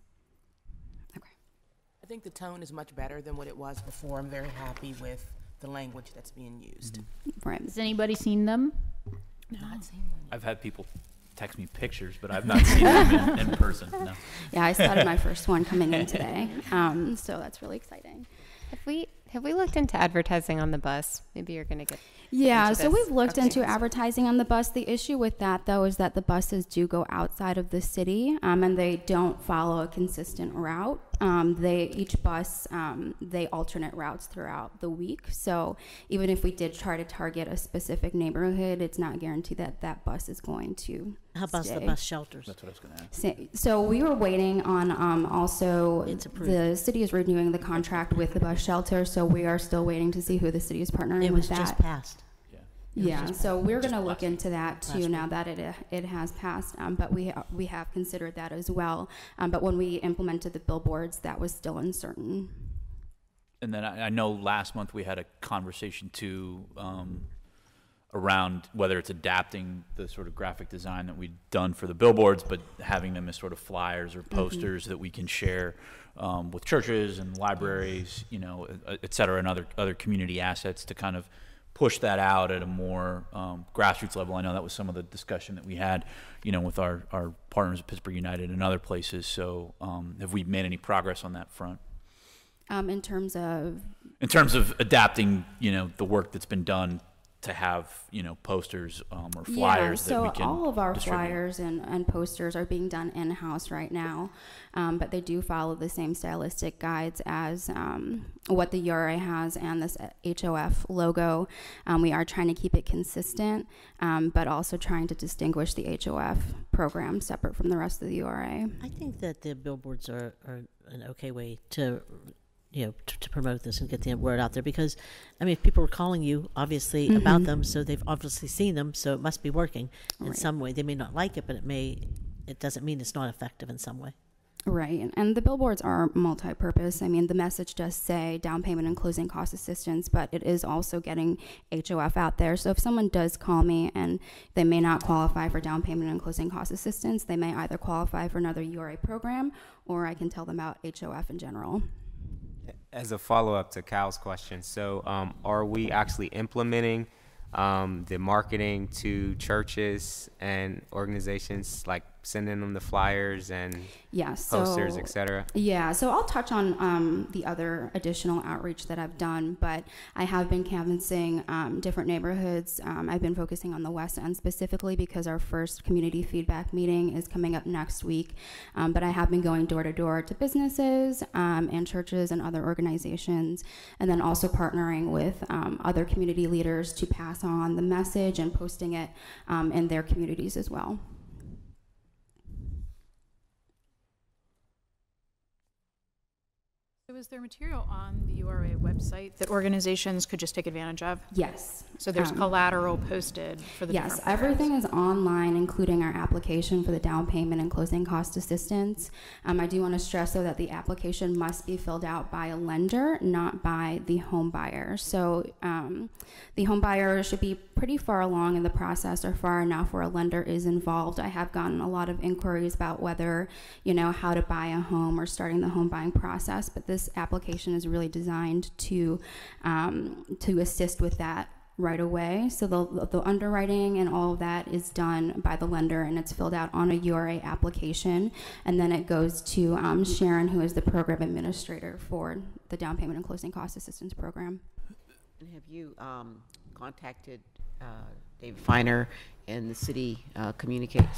Speaker 21: Okay.
Speaker 22: I think the tone is much better than what it was before. I'm very happy with the language that's being used.
Speaker 1: Right. Has anybody seen them?
Speaker 22: No. Not seen them.
Speaker 9: I've had people text me pictures, but I've not seen them in person. No.
Speaker 21: Yeah, I started my first one coming in today, so that's really exciting.
Speaker 2: Have we looked into advertising on the bus? Maybe you're going to get.
Speaker 21: Yeah,
Speaker 2: into
Speaker 21: so
Speaker 2: this.
Speaker 21: we've looked
Speaker 2: Okay.
Speaker 21: into advertising on the bus. The issue with that, though, is that the buses do go outside of the city, and they don't follow a consistent route. Each bus, they alternate routes throughout the week. So even if we did try to target a specific neighborhood, it's not guaranteed that that bus is going to
Speaker 14: How about the
Speaker 21: stay.
Speaker 14: bus shelters?
Speaker 9: That's what I was going to ask.
Speaker 21: So we were waiting on also
Speaker 14: It's approved.
Speaker 21: the city is renewing the contract with the bus shelter, so we are still waiting to see who the city is partnering
Speaker 14: It
Speaker 21: with
Speaker 14: was
Speaker 21: that.
Speaker 14: just passed.
Speaker 21: Yeah, so we're going to look into that
Speaker 14: last
Speaker 21: too now
Speaker 14: week.
Speaker 21: that it has passed. But we have considered that as well. But when we implemented the billboards, that was still uncertain.
Speaker 9: And then I know last month we had a conversation too around whether it's adapting the sort of graphic design that we've done for the billboards, but having them as sort of flyers or posters that we can share with churches and libraries, you know, et cetera, and other community assets to kind of push that out at a more grassroots level. I know that was some of the discussion that we had, you know, with our partners at Pittsburgh United and other places. So have we made any progress on that front?
Speaker 21: In terms of
Speaker 9: adapting, you know, the work that's been done to have, you know, posters or flyers that we can
Speaker 21: so all of our
Speaker 9: distribute.
Speaker 21: flyers and posters are being done in-house right now, but they do follow the same stylistic guides as what the URA has and this HOF logo. We are trying to keep it consistent, but also trying to distinguish the HOF program separate from the rest of the URA.
Speaker 14: I think that the billboards are an okay way to, you know, to promote this and get the word out there, because, I mean, if people are calling you, obviously, about them, so they've obviously seen them, so it must be working in some way. They may not like it, but it doesn't mean it's not effective in some way.
Speaker 21: Right, and the billboards are multi-purpose. I mean, the message does say down payment and closing cost assistance, but it is also getting HOF out there. So if someone does call me and they may not qualify for down payment and closing cost assistance, they may either qualify for another URA program, or I can tell them about HOF in general.
Speaker 6: As a follow-up to Cal's question, so are we actually implementing the marketing to churches and organizations, like sending them the flyers and posters, et cetera?
Speaker 21: Yeah, so I'll touch on the other additional outreach that I've done, but I have been canvassing different neighborhoods. I've been focusing on the West End specifically because our first community feedback meeting is coming up next week. But I have been going door to door to businesses and churches and other organizations, and then also partnering with other community leaders to pass on the message and posting it in their communities as well.
Speaker 7: So is there material on the URA website that organizations could just take advantage of?
Speaker 21: Yes.
Speaker 7: So there's collateral posted for the
Speaker 21: Yes,
Speaker 7: different
Speaker 21: everything is online, including our application for the down payment and closing cost assistance. I do want to stress, though, that the application must be filled out by a lender, not by the home buyer. So the home buyer should be pretty far along in the process, or far enough where a lender is involved. I have gotten a lot of inquiries about whether, you know, how to buy a home or starting the home buying process, but this application is really designed to assist with that right away. So the underwriting and all of that is done by the lender, and it's filled out on a URA application, and then it goes to Sharon, who is the program administrator for the down payment and closing cost assistance program.
Speaker 8: And have you contacted David Feiner and the city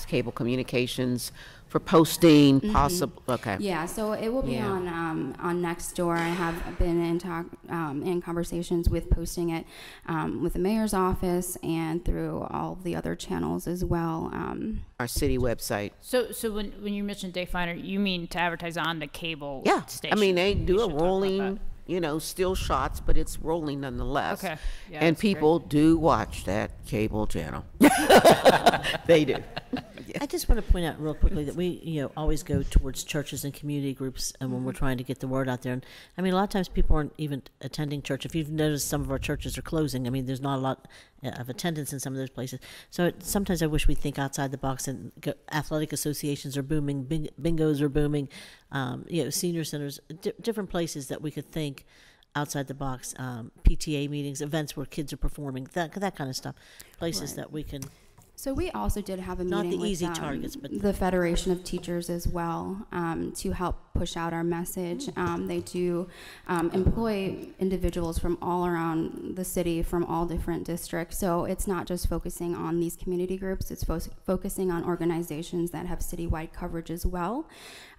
Speaker 8: cable communications for posting possible? Okay.
Speaker 21: Yeah, so it will be on Nextdoor. I have been in conversations with posting it with the mayor's office and through all the other channels as well.
Speaker 8: Our city website.
Speaker 1: So when you mentioned Dave Feiner, you mean to advertise on the cable station?
Speaker 8: I mean, they do a rolling, you know, still shots, but it's rolling nonetheless.
Speaker 1: Okay. Yeah,
Speaker 8: and
Speaker 1: that's
Speaker 8: people do watch that cable channel. They do.
Speaker 14: I just want to point out real quickly that we, you know, always go towards churches and community groups, and when we're trying to get the word out there. And I mean, a lot of times people aren't even attending church. If you've noticed, some of our churches are closing. I mean, there's not a lot of attendance in some of those places. So sometimes I wish we think outside the box, and athletic associations are booming, bingos are booming, you know, senior centers, different places that we could think outside the box, PTA meetings, events where kids are performing, that kind of stuff, places that we can
Speaker 21: So we also did have a
Speaker 14: Not
Speaker 21: meeting
Speaker 14: the
Speaker 21: with
Speaker 14: easy targets, but
Speaker 21: the Federation of Teachers as well, to help push out our message. They do employ individuals from all around the city, from all different districts. So it's not just focusing on these community groups, it's focusing on organizations that have citywide coverage as well.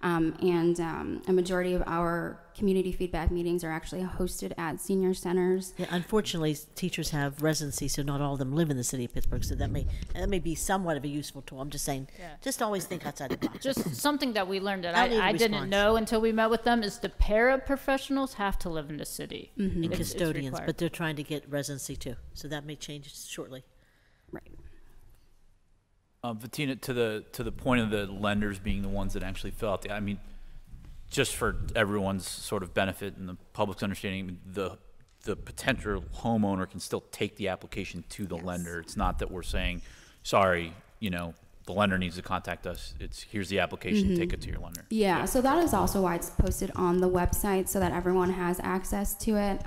Speaker 21: And a majority of our community feedback meetings are actually hosted at senior centers.
Speaker 14: Yeah, unfortunately, teachers have residency, so not all of them live in the city of Pittsburgh. So that may be somewhat of a useful tool. I'm just saying, just always think outside the box.
Speaker 1: Just something that we learned that
Speaker 14: I need a
Speaker 1: I didn't
Speaker 14: response.
Speaker 1: know until we met with them is the paraprofessionals have to live in the city.
Speaker 14: And
Speaker 1: It's
Speaker 14: custodians,
Speaker 1: required.
Speaker 14: but they're trying to get residency too. So that may change shortly.
Speaker 21: Right.
Speaker 9: Bettina, to the point of the lenders being the ones that actually fill out I mean, just for everyone's sort of benefit and the public's understanding, the potential homeowner can still take the application to the lender. It's not that we're saying, sorry, the lender needs to contact us. It's here's the application, take it to your lender.
Speaker 21: Yeah, so that is also why it's posted on the website so that everyone has access to it.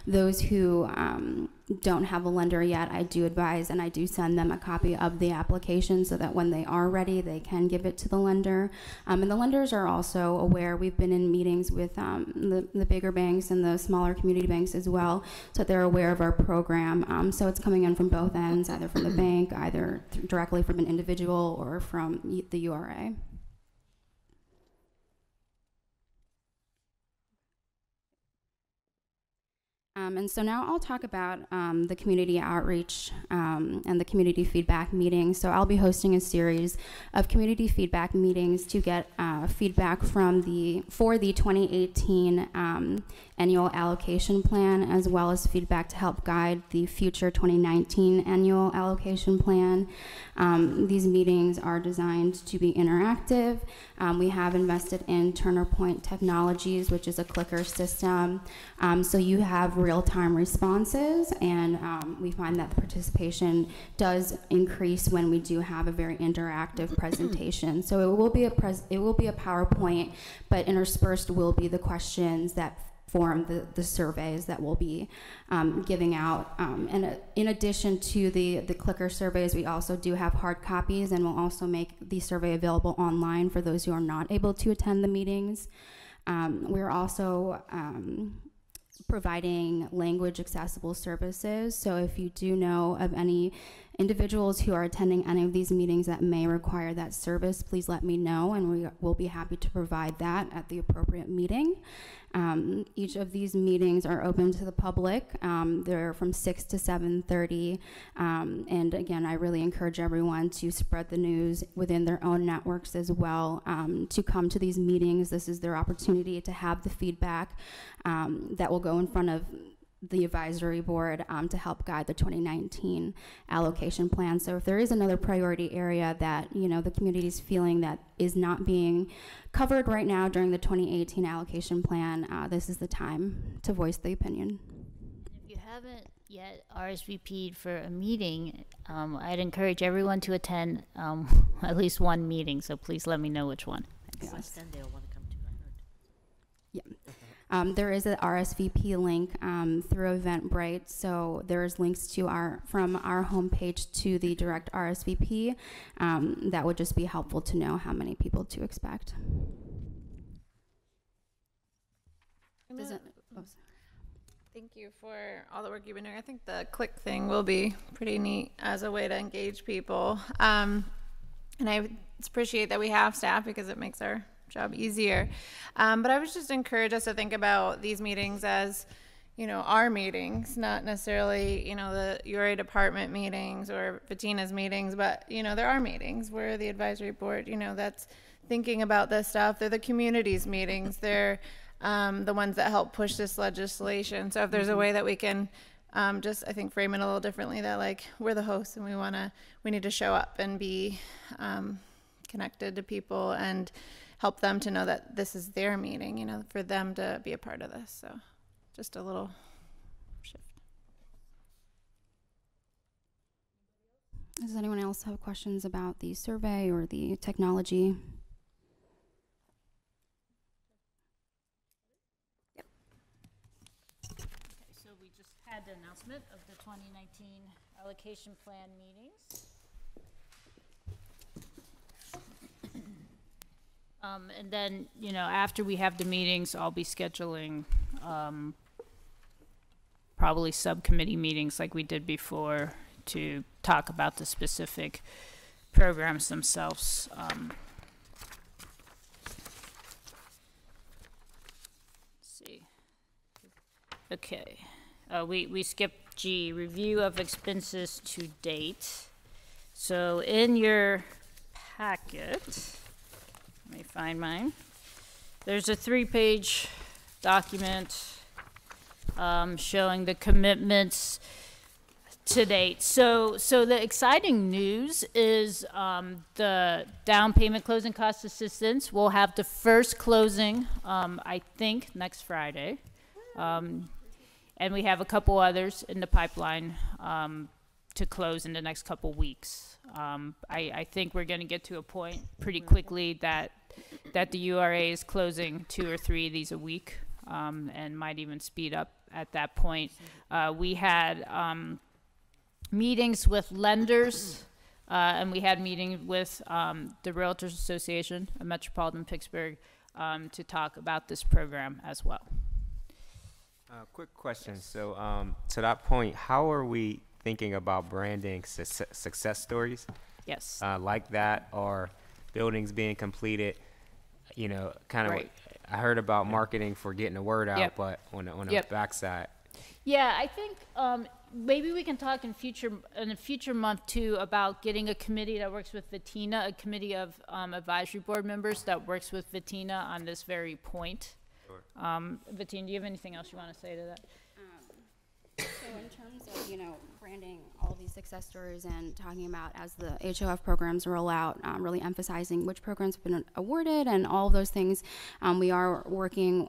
Speaker 21: Those who don't have a lender yet, I do advise and I do send them a copy of the application so that when they are ready, they can give it to the lender. And the lenders are also aware. We've been in meetings with the bigger banks and the smaller community banks as well, so they're aware of our program. So it's coming in from both ends, either from the bank, either directly from an individual or from the URA. And so now I'll talk about the community outreach and the community feedback meetings. So I'll be hosting a series of community feedback meetings to get feedback for the 2018 annual allocation plan, as well as feedback to help guide the future 2019 annual allocation plan. These meetings are designed to be interactive. We have invested in Turner Point Technologies, which is a clicker system. So you have real-time responses, and we find that the participation does increase when we do have a very interactive presentation. So it will be a PowerPoint, but interspersed will be the questions that form the surveys that we'll be giving out. And in addition to the clicker surveys, we also do have hard copies, and we'll also make the survey available online for those who are not able to attend the meetings. We're also providing language accessible services. So if you do know of any individuals who are attending any of these meetings that may require that service, please let me know, and we will be happy to provide that at the appropriate meeting. Each of these meetings are open to the public. They're from 6 to 7:30. And again, I really encourage everyone to spread the news within their own networks as well, to come to these meetings. This is their opportunity to have the feedback that will go in front of the advisory board to help guide the 2019 allocation plan. So if there is another priority area that the community is feeling that is not being covered right now during the 2018 allocation plan, this is the time to voice the opinion.
Speaker 3: If you haven't yet RSVP'd for a meeting, I'd encourage everyone to attend at least one meeting. So please let me know which one.
Speaker 14: West End they'll want to come to, I heard.
Speaker 21: Yeah. There is an RSVP link through Eventbrite, so there's links to from our homepage to the direct RSVP. That would just be helpful to know how many people to expect.
Speaker 10: Thank you for all the work you've been doing. I think the click thing will be pretty neat as a way to engage people. And I appreciate that we have staff because it makes our job easier. But I was just encouraged us to think about these meetings as, our meetings, not necessarily, the URA department meetings or Bettina's meetings, but, there are meetings where the advisory board, that's thinking about this stuff. They're the community's meetings. They're the ones that help push this legislation. So if there's a way that we can just, I think, frame it a little differently, that like we're the hosts and we need to show up and be connected to people and help them to know that this is their meeting, for them to be a part of this. So just a little shift.
Speaker 21: Does anyone else have questions about the survey or the technology?
Speaker 3: Okay, so we just had the announcement of the 2019 allocation plan meetings.
Speaker 1: And then, you know, after we have the meetings, I'll be scheduling, probably subcommittee meetings like we did before to talk about the specific programs themselves. Let's see. Okay. We skipped G, review of expenses to date. So in your packet, let me find mine. There's a 3-page document showing the commitments to date. So the exciting news is the down payment closing cost assistance. We'll have the first closing, I think, next Friday. And we have a couple others in the pipeline to close in the next couple weeks. I think we're going to get to a point pretty quickly that the URA is closing 2 or 3 of these a week, and might even speed up at that point. We had meetings with lenders, and we had meetings with the Realtors Association of Metropolitan Pittsburgh to talk about this program as well.
Speaker 6: Quick question. So to that point, how are we thinking about branding success stories?
Speaker 1: Yes.
Speaker 6: Like that, or buildings being completed, you know, kind of. Right. I heard about marketing for getting the word out, but on the backside. Yeah,
Speaker 1: I think maybe we can talk in a future month too about getting a committee that works with Vitina, a committee of advisory board members that works with Vitina on this very point. Sure. Vitina, do you have anything else you want to say to that?
Speaker 21: So in terms of, you know, branding all these success stories and talking about as the HOF programs roll out, really emphasizing which programs have been awarded and all of those things, we are working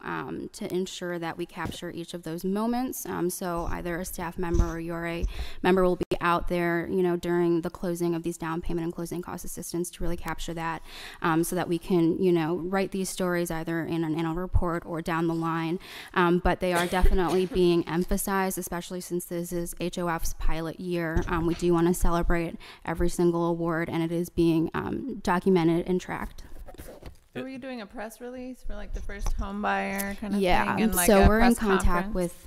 Speaker 21: to ensure that we capture each of those moments. So either a staff member or URA member will be out there, you know, during the closing of these down payment and closing cost assistance to really capture that, so that we can, you know, write these stories either in an annual report or down the line. But they are definitely being emphasized, especially since this is HOF's pilot year. We do want to celebrate every single award, and it is being documented and tracked.
Speaker 10: Are we doing a press release for like the first home buyer kind of thing?
Speaker 21: Yeah,
Speaker 10: And like
Speaker 21: so
Speaker 10: a
Speaker 21: we're in
Speaker 10: press
Speaker 21: contact
Speaker 10: conference?
Speaker 21: with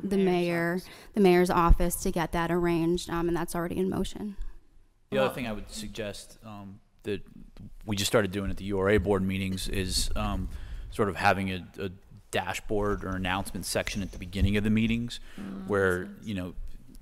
Speaker 21: the mayor's office to get that arranged, and that's already in motion.
Speaker 9: The other thing I would suggest that we just started doing at the URA board meetings is sort of having a dashboard or announcement section at the beginning of the meetings, where, you know,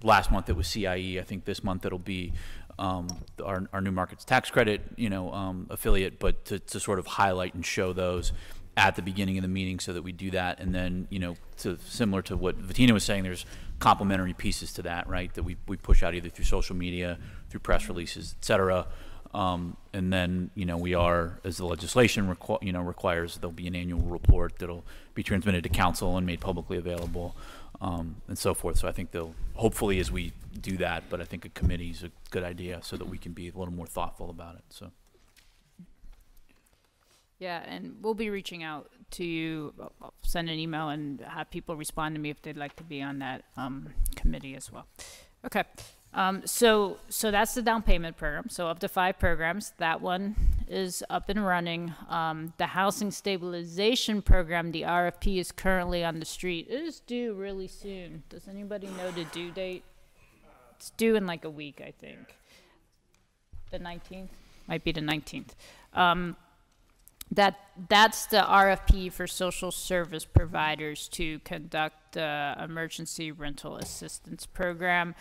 Speaker 9: last month it was CIE. I think this month it'll be our new markets tax credit, you know, affiliate, but to sort of highlight and show those at the beginning of the meeting so that we do that. And then, you know, similar to what Vitina was saying, there's complementary pieces to that, right, that we push out either through social media, through press releases, et cetera. And then, you know, we are, as the legislation requires, there'll be an annual report that'll be transmitted to council and made publicly available, and so forth. So I think they'll, hopefully as we do that, but I think a committee is a good idea so that we can be a little more thoughtful about it. So.
Speaker 1: Yeah, and we'll be reaching out to you, I'll send an email and have people respond to me if they'd like to be on that committee as well. Okay. So that's the down payment program. So up to 5 programs, that one is up and running. The housing stabilization program, the RFP is currently on the street. It is due really soon. Does anybody know the due date? It's due in like a week, I think. The 19th? Might be the 19th. That's the RFP for social service providers to conduct the emergency rental assistance program.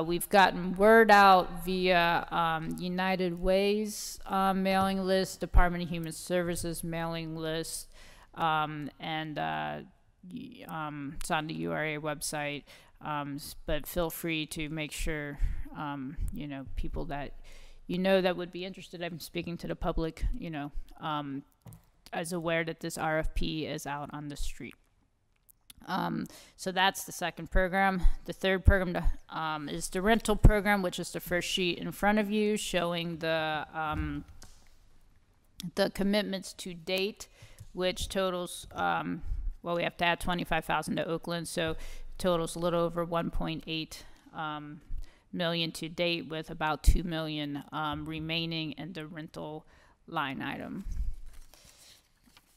Speaker 1: We've gotten word out via United Way's mailing list, Department of Human Services mailing list, and it's on the URA website. But feel free to make sure, you know, people that you know that would be interested. I'm speaking to the public, you know, as aware that this RFP is out on the street. So that's the second program. The third program is the rental program, which is the first sheet in front of you, showing the commitments to date, which totals, well, we have to add 25,000 to Oakland, so totals a little over 1.8 million to date, with about 2 million remaining in the rental line item.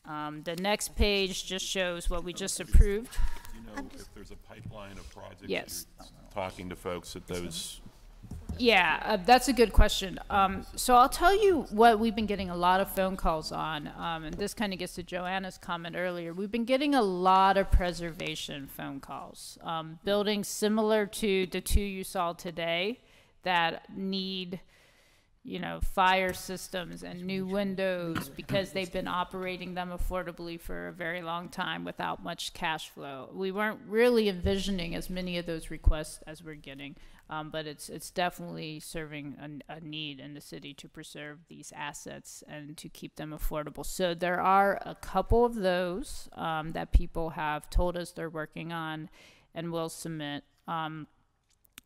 Speaker 1: The next page just shows what we just approved.
Speaker 15: You know, if there's a pipeline of projects,
Speaker 1: Yes.
Speaker 15: you're talking to folks at those.
Speaker 1: Yeah, that's a good question. So I'll tell you what we've been getting a lot of phone calls on, and this kind of gets to Joanna's comment earlier. We've been getting a lot of preservation phone calls. Buildings similar to the two you saw today that need, you know, fire systems and new windows because they've been operating them affordably for a very long time without much cash flow. We weren't really envisioning as many of those requests as we're getting, but it's definitely serving a need in the city to preserve these assets and to keep them affordable. So there are a couple of those that people have told us they're working on and will submit.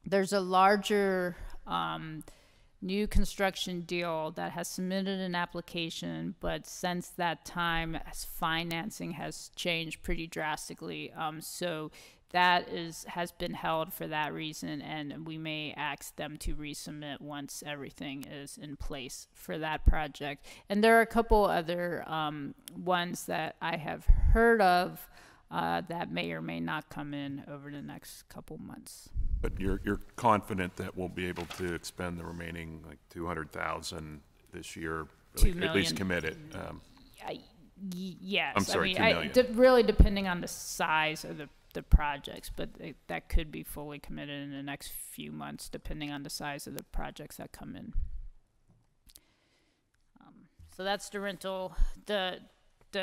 Speaker 1: There's a larger new construction deal that has submitted an application, but since that time, as financing has changed pretty drastically. So that has been held for that reason, and we may ask them to resubmit once everything is in place for that project. And there are a couple other ones that I have heard of that may or may not come in over the next couple months.
Speaker 15: But you're confident that we'll be able to expend the remaining like 200,000 this year, at least committed.
Speaker 1: Yes.
Speaker 15: I'm sorry,
Speaker 1: I mean,
Speaker 15: 2 million.
Speaker 1: Really depending on the size of the projects, but that could be fully committed in the next few months, depending on the size of the projects that come in. So that's the rental. The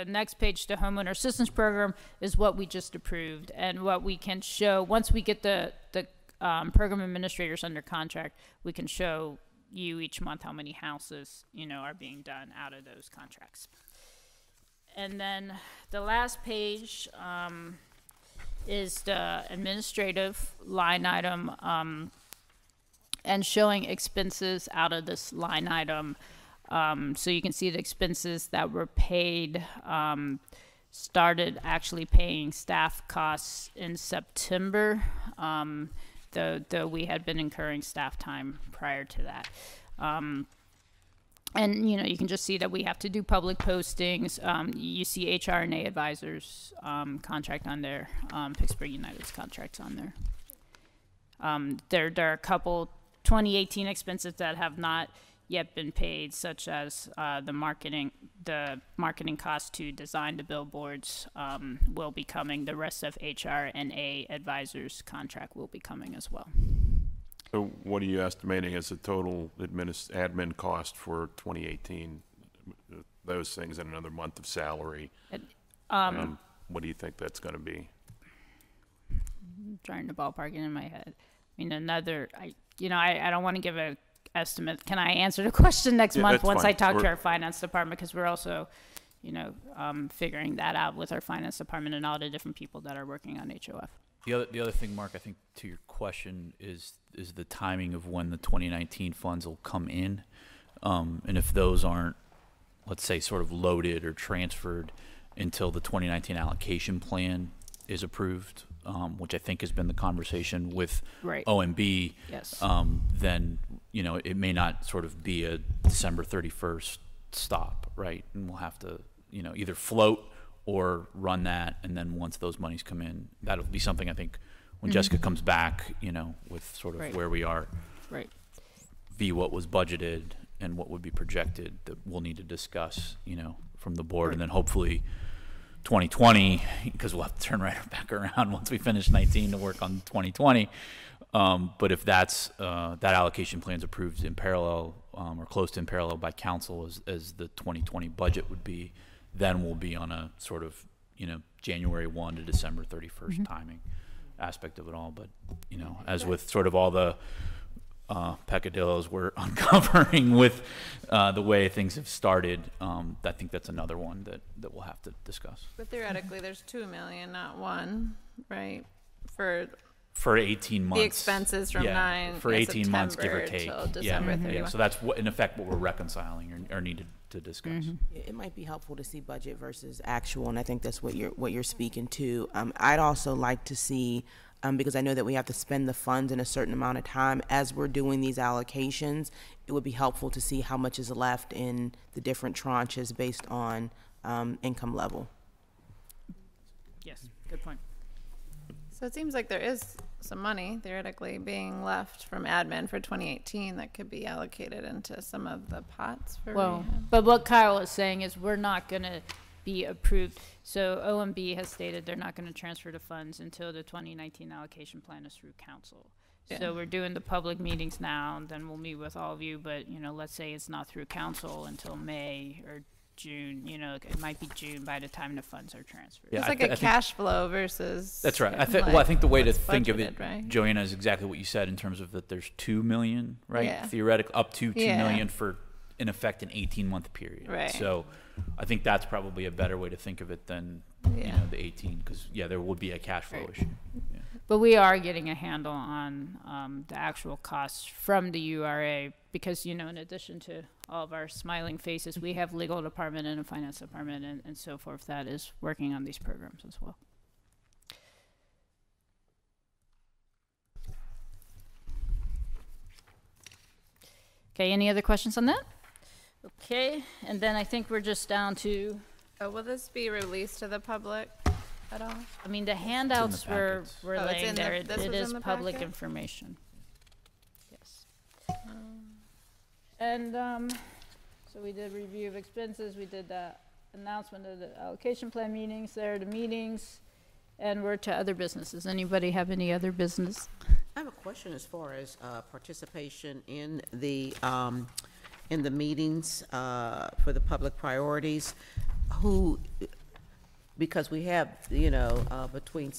Speaker 1: next page, the homeowner assistance program, is what we just approved, and what we can show once we get the program administrators under contract, we can show you each month how many houses, you know, are being done out of those contracts. And then the last page is the administrative line item and showing expenses out of this line item. So you can see the expenses that were paid, started actually paying staff costs in September, though we had been incurring staff time prior to that. And, you know, you can just see that we have to do public postings. You see HR&A Advisors contract on there, Pittsburgh United's contracts on there. There are a couple 2018 expenses that have not yet been paid, such as the marketing cost to design the billboards will be coming. The rest of HR&A Advisors contract will be coming as well.
Speaker 15: So what are you estimating as the total admin cost for 2018? Those things and another month of salary. What do you think that's going to be?
Speaker 1: I'm trying to ballpark it in my head. I mean, I don't want to give a estimate. Can I answer the question next month once I talk to our finance department? Because we're also, you know, figuring that out with our finance department and all the different people that are working on HOF.
Speaker 9: The other thing, Mark, I think to your question is the timing of when the 2019 funds will come in, and if those aren't, let's say, sort of loaded or transferred until the 2019 allocation plan is approved, which I think has been the conversation with OMB.
Speaker 1: Yes.
Speaker 9: Then, you know, it may not sort of be a December 31st stop, right? And we'll have to, you know, either float or run that, and then once those monies come in, that'll be something I think when Jessica comes back, you know, with sort of where we are, v what was budgeted and what would be projected, that we'll need to discuss, you know, from the board, and then hopefully 2020, because we'll have to turn right back around once we finish 19 to work on 2020. But if that's that allocation plan's approved in parallel or close to in parallel by council as the 2020 budget would be, then we'll be on a sort of, you know, January 1 to December 31st timing aspect of it all. But, you know, as with sort of all the peccadillos we're uncovering with the way things have started, I think that's another one that we'll have to discuss.
Speaker 10: But theoretically, there's 2 million, not 1, right? For
Speaker 9: 18 months.
Speaker 10: The expenses from 9
Speaker 9: for 18
Speaker 10: September
Speaker 9: months, give or take.
Speaker 10: till December 31.
Speaker 9: Yeah. So that's what, in effect, what we're reconciling or needed to discuss.
Speaker 22: It might be helpful to see budget versus actual, and I think that's what you're speaking to. I'd also like to see, because I know that we have to spend the funds in a certain amount of time as we're doing these allocations, it would be helpful to see how much is left in the different tranches based on income level.
Speaker 1: Yes, good point.
Speaker 10: So it seems like there is some money theoretically being left from admin for 2018 that could be allocated into some of the pots for
Speaker 1: Well,
Speaker 10: rehab.
Speaker 1: but what Kyle is saying is we're not going to be approved. So OMB has stated they're not going to transfer the funds until the 2019 allocation plan is through council.
Speaker 10: Yeah.
Speaker 1: So we're doing the public meetings now, and then we'll meet with all of you. But, you know, let's say it's not through council until May or June. You know, it might be June by the time the funds are transferred.
Speaker 9: Yeah,
Speaker 10: It's
Speaker 9: I
Speaker 10: like
Speaker 9: thi-
Speaker 10: a
Speaker 9: I think-
Speaker 10: cash flow versus.
Speaker 9: That's right.
Speaker 10: like
Speaker 9: I think the way to
Speaker 10: what's
Speaker 9: think of it,
Speaker 10: budgeted, right?
Speaker 9: Joanna, is exactly what you said in terms of that there's 2 million, right?
Speaker 10: Yeah.
Speaker 9: Theoretically, up to 2
Speaker 10: Yeah.
Speaker 9: million for, in effect, an 18-month period.
Speaker 10: Right.
Speaker 9: So I think that's probably a better way to think of it than, you
Speaker 10: Yeah.
Speaker 9: know, the 18, because, yeah, there would be a cash flow issue. Yeah.
Speaker 1: But we are getting a handle on the actual costs from the URA because, you know, in addition to all of our smiling faces, we have legal department and a finance department and so forth that is working on these programs as well. Okay, any other questions on that? Okay, and then I think we're just down to,
Speaker 10: Oh, will this be released to the public at all?
Speaker 1: I mean, the handouts were
Speaker 10: packets. Oh, it's
Speaker 1: laying
Speaker 10: in the-
Speaker 1: there. It
Speaker 10: this was
Speaker 1: is
Speaker 10: in the
Speaker 1: public
Speaker 10: packet?
Speaker 1: information. Yes. And so we did review of expenses. We did the announcement of the allocation plan meetings. There are the meetings. And we're to other businesses. Anybody have any other business?
Speaker 8: I have a question as far as participation in the meetings for the public priorities. Who, because we have, you know, between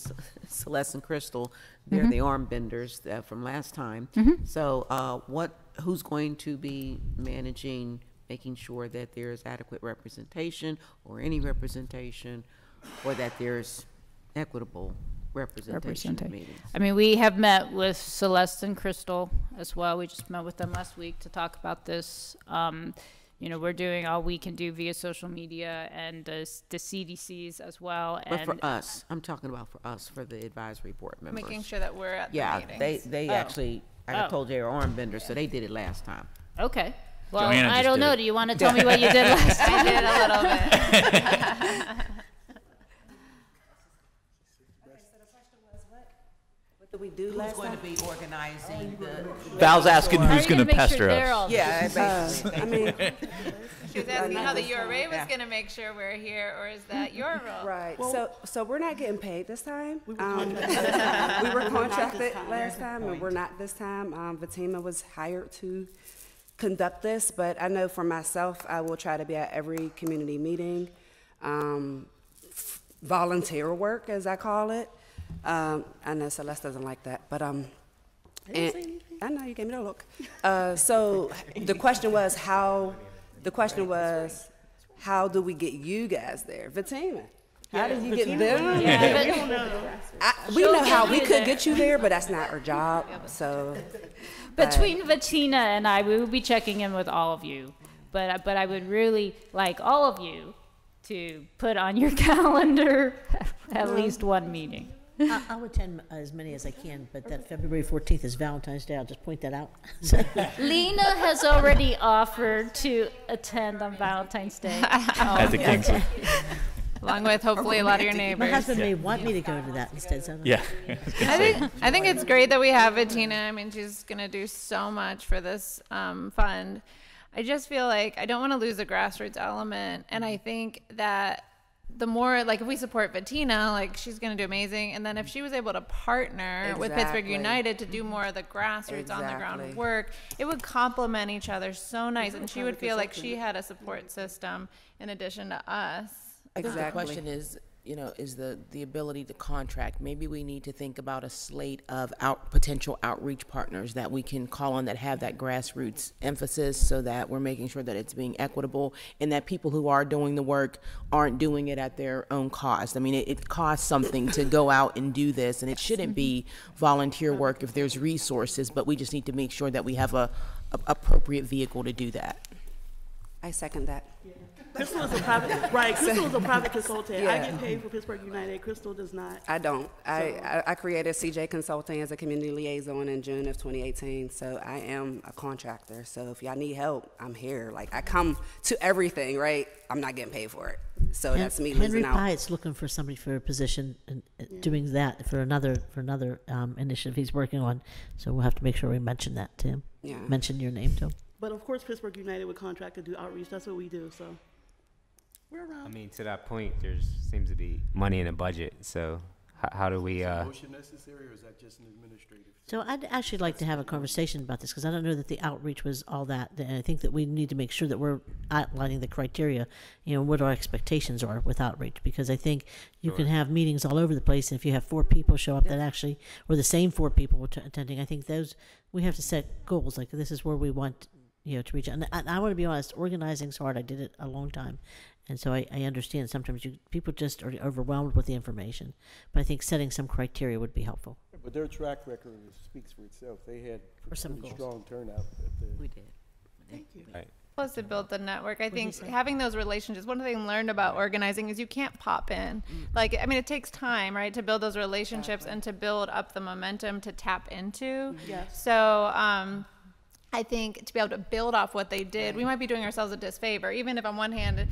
Speaker 8: Celeste and Crystal, they're the arm benders from last time. So who's going to be managing, making sure that there's adequate representation or any representation, or that there's equitable representation in meetings?
Speaker 1: I mean, we have met with Celeste and Crystal as well. We just met with them last week to talk about this. You know, we're doing all we can do via social media and the CDCs as well.
Speaker 8: But
Speaker 1: And
Speaker 8: for us, I'm talking about for us, for the advisory board members.
Speaker 10: Making sure that we're at the
Speaker 8: Yeah,
Speaker 10: meetings.
Speaker 8: they
Speaker 1: Oh.
Speaker 8: actually, I
Speaker 1: Oh.
Speaker 8: told you, are arm benders, so they did it last time.
Speaker 1: Okay. Well,
Speaker 9: Joanna
Speaker 1: I
Speaker 9: just
Speaker 1: don't
Speaker 9: did
Speaker 1: know.
Speaker 9: it.
Speaker 1: Do you want to tell me what you did last time?
Speaker 10: I did a little bit.
Speaker 11: What did we do
Speaker 8: Who's
Speaker 11: last
Speaker 8: going
Speaker 11: time?
Speaker 8: to be organizing the?
Speaker 9: Val's asking
Speaker 1: Are
Speaker 9: who's
Speaker 1: you
Speaker 9: going to
Speaker 1: make sure
Speaker 9: pester
Speaker 1: they're
Speaker 9: us.
Speaker 1: all-
Speaker 8: Yeah, basically.
Speaker 11: I mean,
Speaker 10: She was asking how the
Speaker 11: this
Speaker 10: URA
Speaker 11: time.
Speaker 10: was going to make sure we're here, or is that your role?
Speaker 11: right. So we're not getting paid this time. We were contracted last time, and we're not this time. Fatima was hired to conduct this, but I know for myself, I will try to be at every community meeting. Volunteer work, as I call it. I know Celeste doesn't like that, but and I know you gave me the look. So the question was how do we get you guys there, Fatima? How did you get them? We know how we could get you there, but that's not our job. So
Speaker 1: Between Bettina and I, we will be checking in with all of you. But I would really like all of you to put on your calendar at least one meeting.
Speaker 14: I'll attend as many as I can, but that February 14th is Valentine's Day. I'll just point that out.
Speaker 1: Lena has already offered to attend on Valentine's Day.
Speaker 9: At the Kingsley.
Speaker 10: Along with hopefully a lot of your
Speaker 14: My
Speaker 10: neighbors.
Speaker 14: husband may want me to go to that instead. So
Speaker 9: Yeah.
Speaker 10: I think it's great that we have Bettina. I mean, she's going to do so much for this fund. I just feel like I don't want to lose the grassroots element. And I think that the more, like, if we support Bettina, like, she's going to do amazing. And then if she was able to partner with Pittsburgh
Speaker 11: Exactly.
Speaker 10: United to do more of the grassroots on the ground
Speaker 11: Exactly.
Speaker 10: work, it would complement each other so nice. And she would feel like she had a support system in addition to us.
Speaker 22: I guess the
Speaker 11: Exactly.
Speaker 22: question is, you know, is the ability to contract. Maybe we need to think about a slate of potential outreach partners that we can call on that have that grassroots emphasis, so that we're making sure that it's being equitable and that people who are doing the work aren't doing it at their own cost. I mean, it costs something to go out and do this, and it shouldn't be volunteer work if there's resources, but we just need to make sure that we have a appropriate vehicle to do that.
Speaker 11: I second that.
Speaker 13: Crystal is a private, right, Crystal is a private consultant. I
Speaker 11: Yeah.
Speaker 13: get paid for Pittsburgh United, Crystal does not.
Speaker 11: I don't. I created CJ Consulting as a community liaison in June of 2018, so I am a contractor. So if y'all need help, I'm here. Like, I come to everything, right? I'm not getting paid for it. So that's me losing
Speaker 14: Henry
Speaker 11: out.
Speaker 14: Pyatt's looking for somebody for a position and doing that for another initiative he's working on. So we'll have to make sure we mention that to him.
Speaker 11: Yeah.
Speaker 14: Mention your name to him.
Speaker 13: But of course, Pittsburgh United would contract and do outreach. That's what we do. So we're around.
Speaker 6: I mean, to that point, there seems to be money in the budget. So how do we?
Speaker 4: Is a motion necessary, or is that just an administrative?
Speaker 14: So I'd actually like to have a conversation about this because I don't know that the outreach was all that. And I think that we need to make sure that we're outlining the criteria, what our expectations are with outreach. Because I think you can have meetings all over the place, and if you have 4 people show up that actually, or the same 4 people attending, I think we have to set goals. Like this is where we want, to reach. And I want to be honest, organizing's hard. I did it a long time. And so I understand sometimes people just are overwhelmed with the information. But I think setting some criteria would be helpful.
Speaker 4: But their track record speaks for itself. They had
Speaker 14: some
Speaker 4: pretty strong turnout.
Speaker 8: We did.
Speaker 13: Thank you.
Speaker 6: Right.
Speaker 10: Plus to build the network. I think having those relationships, one thing I learned about organizing is you can't pop in. It takes time, right, to build those relationships and to build up the momentum to tap into.
Speaker 13: Yes.
Speaker 10: So I think to be able to build off what they did, we might be doing ourselves a disfavor. Even if on one hand,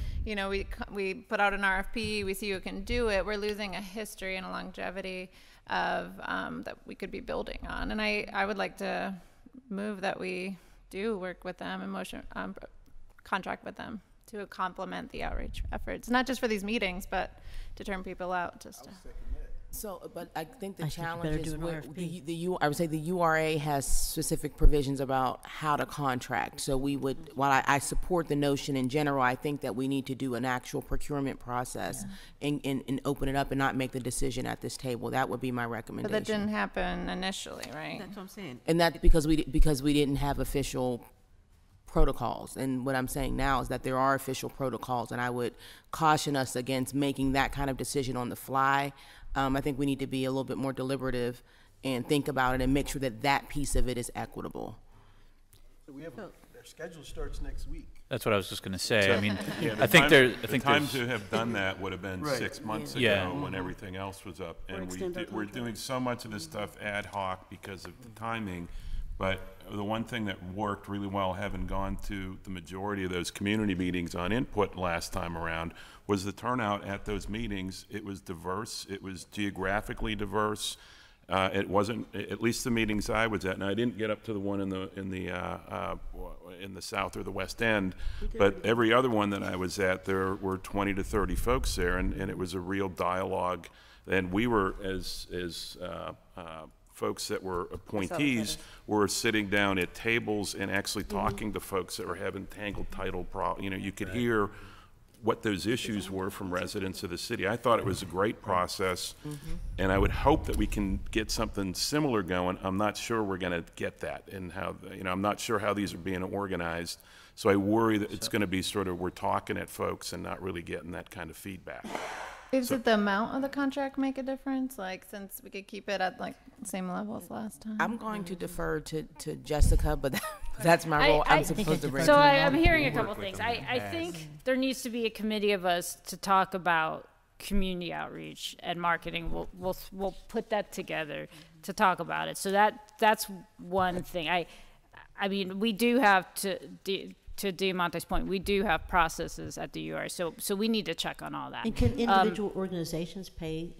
Speaker 10: we put out an RFP, we see who can do it, we're losing a history and a longevity of that we could be building on. And I would like to move that we do work with them and contract with them to complement the outreach efforts, not just for these meetings, but to turn people out.
Speaker 22: So, but I think the
Speaker 14: I think you better
Speaker 22: challenge is
Speaker 14: do an
Speaker 22: where
Speaker 14: RFP.
Speaker 22: I would say the URA has specific provisions about how to contract. So we would, while I support the notion in general, I think that we need to do an actual procurement process and open it up and not make the decision at this table. That would be my
Speaker 10: But
Speaker 22: recommendation.
Speaker 10: that didn't happen initially, right?
Speaker 8: That's what I'm saying.
Speaker 22: And that's because we didn't have official protocols. And what I'm saying now is that there are official protocols, and I would caution us against making that kind of decision on the fly. I think we need to be a little bit more deliberative and think about it and make sure that that piece of it is equitable.
Speaker 4: So we have their schedule starts next week.
Speaker 9: That's what I was just going to say. I mean,
Speaker 15: Yeah,
Speaker 9: I think
Speaker 15: the
Speaker 9: there's
Speaker 15: time to have done that would have been
Speaker 4: Right.
Speaker 15: 6 months
Speaker 9: Yeah.
Speaker 15: ago when everything else was up. And
Speaker 13: extend our
Speaker 15: we're doing so much of this stuff ad hoc because of the timing. But the one thing that worked really well, having gone to the majority of those community meetings on input last time around, was the turnout at those meetings. It was diverse. It was geographically diverse. It wasn't, at least the meetings I was at, and I didn't get up to the one in the south or the west end, but every other one that I was at, there were 20 to 30 folks there, and it was a real dialogue. And we were, as folks that were appointees, were sitting down at tables and actually talking to folks that were having Tangle Title you could hear what those issues were from residents of the city. I thought it was a great process, and I would hope that we can get something similar going. I'm not sure we're going to get that, and how, I'm not sure how these are being organized. So I worry that it's going to be sort of, we're talking at folks and not really getting that kind of feedback.
Speaker 10: Is it the amount of the contract make a difference? Since we could keep it at the same level as last time?
Speaker 22: I'm going to defer to Jessica, but that's my role. I'm supposed to bring.
Speaker 1: So I'm hearing a couple things. I think there needs to be a committee of us to talk about community outreach and marketing. We'll put that together to talk about it. So that's one thing. I mean, we do have to Diamante's point, we do have processes at the UR, so we need to check on all that.
Speaker 14: And can individual organizations pay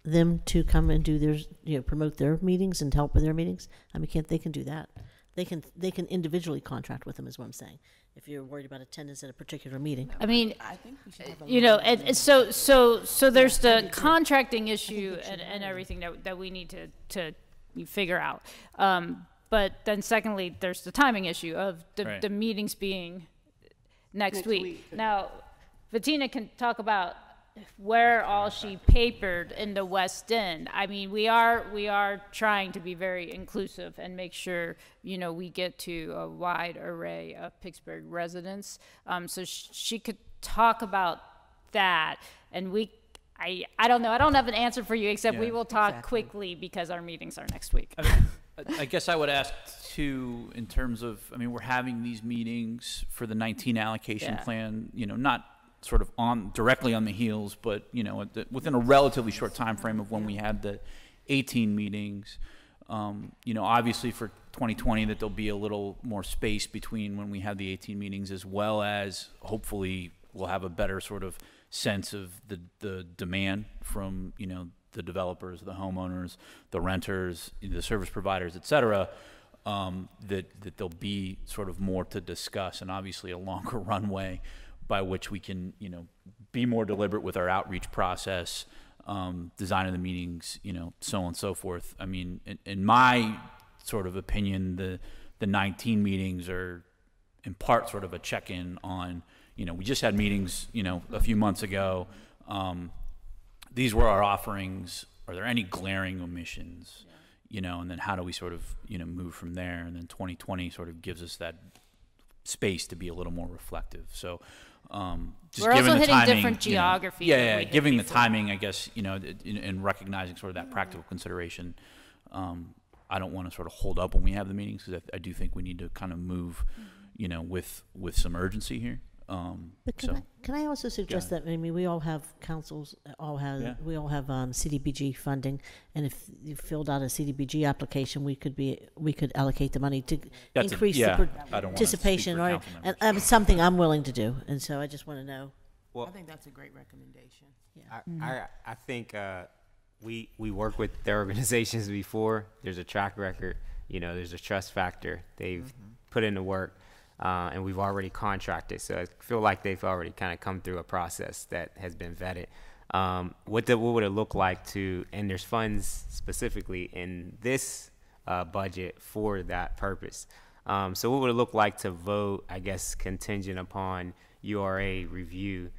Speaker 14: them to come and do their, promote their meetings and help with their meetings? I mean, they can do that. They can individually contract with them, is what I'm saying. If you're worried about attendance at a particular meeting.
Speaker 1: I mean,
Speaker 22: I think we should have
Speaker 1: and so there's the contracting issue and everything that we need to figure out. But then secondly, there's the timing issue of the meetings being next week. Now, Bettina can talk about where all she papered in the West End. I mean, we are trying to be very inclusive and make sure, we get to a wide array of Pittsburgh residents. So she could talk about that. And I don't know. I don't have an answer for you, except we will talk quickly because our meetings are next week.
Speaker 9: I guess I would ask too, in terms of, we're having these meetings for the 19 allocation plan, not sort of directly on the heels, but, within a relatively short time frame of when we had the 18 meetings. Obviously for 2020 that there'll be a little more space between when we have the 18 meetings, as well as hopefully we'll have a better sort of sense of the demand from, you know, the developers, the homeowners, the renters, the service providers, et cetera, that there'll be sort of more to discuss, and obviously a longer runway by which we can, you know, be more deliberate with our outreach process, design of the meetings, you know, so on and so forth. I mean, in my sort of opinion, the 19 meetings are in part sort of a check-in on, you know, we just had meetings, you know, a few months ago. These were our offerings. Are there any glaring omissions? You know, and then how do we sort of, you know, move from there? And then 2020 sort of gives us that space to be a little more reflective. So, just
Speaker 1: We're
Speaker 9: given
Speaker 1: also
Speaker 9: the
Speaker 1: hitting
Speaker 9: timing,
Speaker 1: different
Speaker 9: you know,
Speaker 1: geography than we
Speaker 9: yeah,
Speaker 1: hit
Speaker 9: giving the
Speaker 1: before.
Speaker 9: timing, I guess, you know, and recognizing sort of that practical consideration. I don't want to sort of hold up when we have the meetings, because I do think we need to kind of move, you know, with some urgency here.
Speaker 14: But can I also suggest that, I mean, we all have councils, we all have CDBG funding, and if you filled out a CDBG application, we could allocate the money to increase the participation, or and something I'm willing to do, and so I just want to know.
Speaker 22: I think that's a great recommendation.
Speaker 6: I think we work with their organizations before. There's a track record. You know, there's a trust factor. They've put in the work. And we've already contracted, so I feel like they've already kind of come through a process that has been vetted. What would it look like to, and there's funds specifically in this budget for that purpose. So what would it look like to vote, I guess, contingent upon URA review,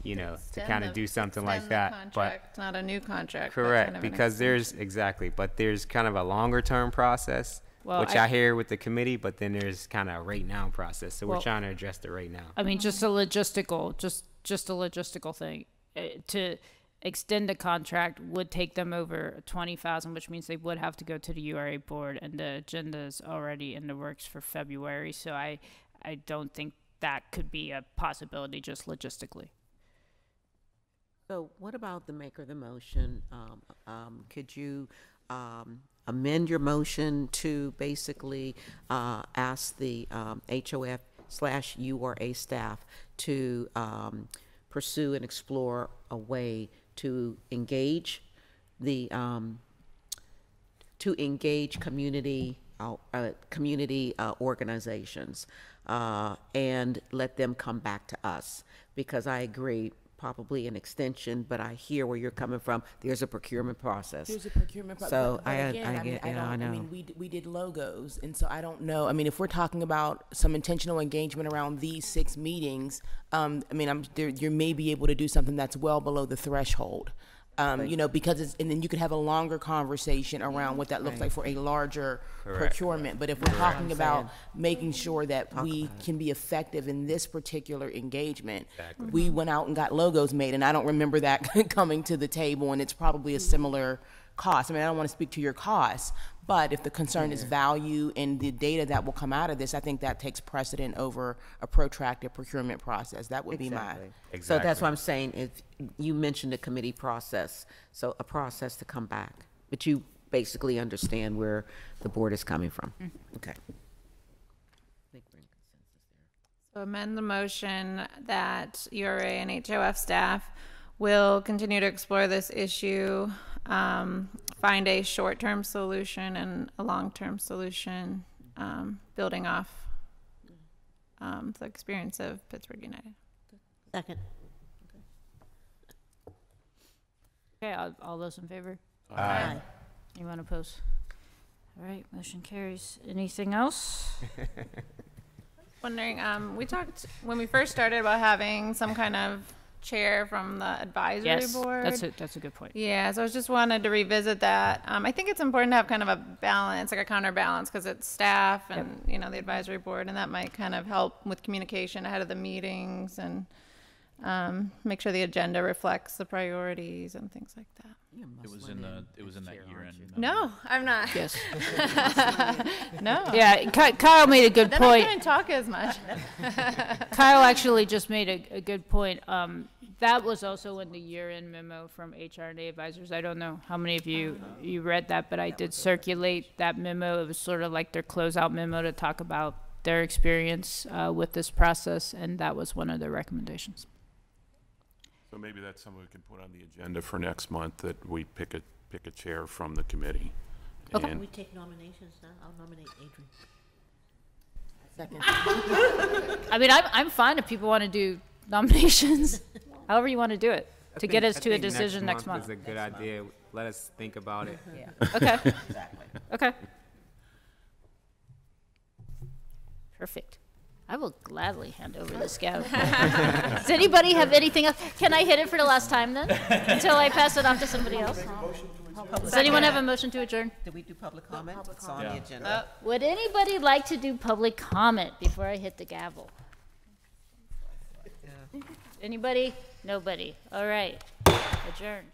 Speaker 6: you know, to kind of do something like that.
Speaker 10: Contract, but not a new contract.
Speaker 6: Correct, kind of because there's kind of a longer term process. Well, which I hear with the committee, but then there's kind of a right now process. So we're trying to address the right now.
Speaker 1: I mean, just a logistical thing. To extend the contract would take them over 20,000, which means they would have to go to the URA board, and the agenda is already in the works for February. So I don't think that could be a possibility just logistically.
Speaker 8: So what about the maker of the motion? Could you amend your motion to basically ask the HOF/URA staff to pursue and explore a way to engage the community organizations and let them come back to us? Because I agree, probably an extension, but I hear where you're coming from. There's a procurement process.
Speaker 22: There's a procurement process.
Speaker 8: So
Speaker 22: I mean, we did logos, and so I don't know. I mean, if we're talking about some intentional engagement around these 6 meetings, I mean, you may be able to do something that's well below the threshold. You know, because and then you could have a longer conversation around what that looks like for a larger procurement. But if we're talking about making sure that we can be effective in this particular engagement, we went out and got logos made, and I don't remember that coming to the table, and it's probably a similar cost. I mean, I don't want to speak to your costs, but if the concern is value and the data that will come out of this, I think that takes precedent over a protracted procurement process. That would be my.
Speaker 8: So that's what I'm saying. If you mentioned a committee process, so a process to come back, but you basically understand where the board is coming from. Okay.
Speaker 10: So amend the motion that URA and HOF staff will continue to explore this issue, find a short-term solution and a long-term solution, building off the experience of Pittsburgh United.
Speaker 14: Second.
Speaker 1: Okay, all those in favor?
Speaker 14: Aye.
Speaker 1: Anyone opposed? All right, motion carries. Anything else?
Speaker 10: Wondering, we talked when we first started about having some kind of chair from the advisory board.
Speaker 1: That's a good point.
Speaker 10: Yeah, so I just wanted to revisit that. I think it's important to have kind of a balance, like a counterbalance, because it's staff and you know the advisory board, and that might kind of help with communication ahead of the meetings and make sure the agenda reflects the priorities and things like that.
Speaker 9: It was in that year-end.
Speaker 10: No, I'm not.
Speaker 1: Yes.
Speaker 10: No.
Speaker 1: Yeah, Kyle made a good
Speaker 10: then
Speaker 1: point.
Speaker 10: I couldn't talk as much.
Speaker 1: Kyle actually just made a good point. That was also in the year-end memo from HR&A advisors. I don't know how many of you read that, but I did circulate that memo. It was sort of like their closeout memo to talk about their experience with this process, and that was one of their recommendations.
Speaker 15: So maybe that's something we can put on the agenda for next month, that we pick a chair from the committee.
Speaker 1: Okay.
Speaker 15: And
Speaker 14: We take nominations now. I'll nominate Adrian.
Speaker 22: Second.
Speaker 1: I mean, I'm fine if people want to do nominations, however you want to do it, to get us
Speaker 6: I
Speaker 1: to a
Speaker 6: think
Speaker 1: decision next
Speaker 6: is
Speaker 1: month.
Speaker 6: a good idea. Let us think about it.
Speaker 1: Okay.
Speaker 22: Exactly.
Speaker 1: Okay. Perfect. I will gladly hand over this gavel. Does anybody have anything else? Can I hit it for the last time then? Until I pass it off to somebody else? Does anyone have a motion to adjourn?
Speaker 8: Did we do public comment? It's on the agenda.
Speaker 1: Would anybody like to do public comment before I hit the gavel? Anybody? Nobody. All right. Adjourn.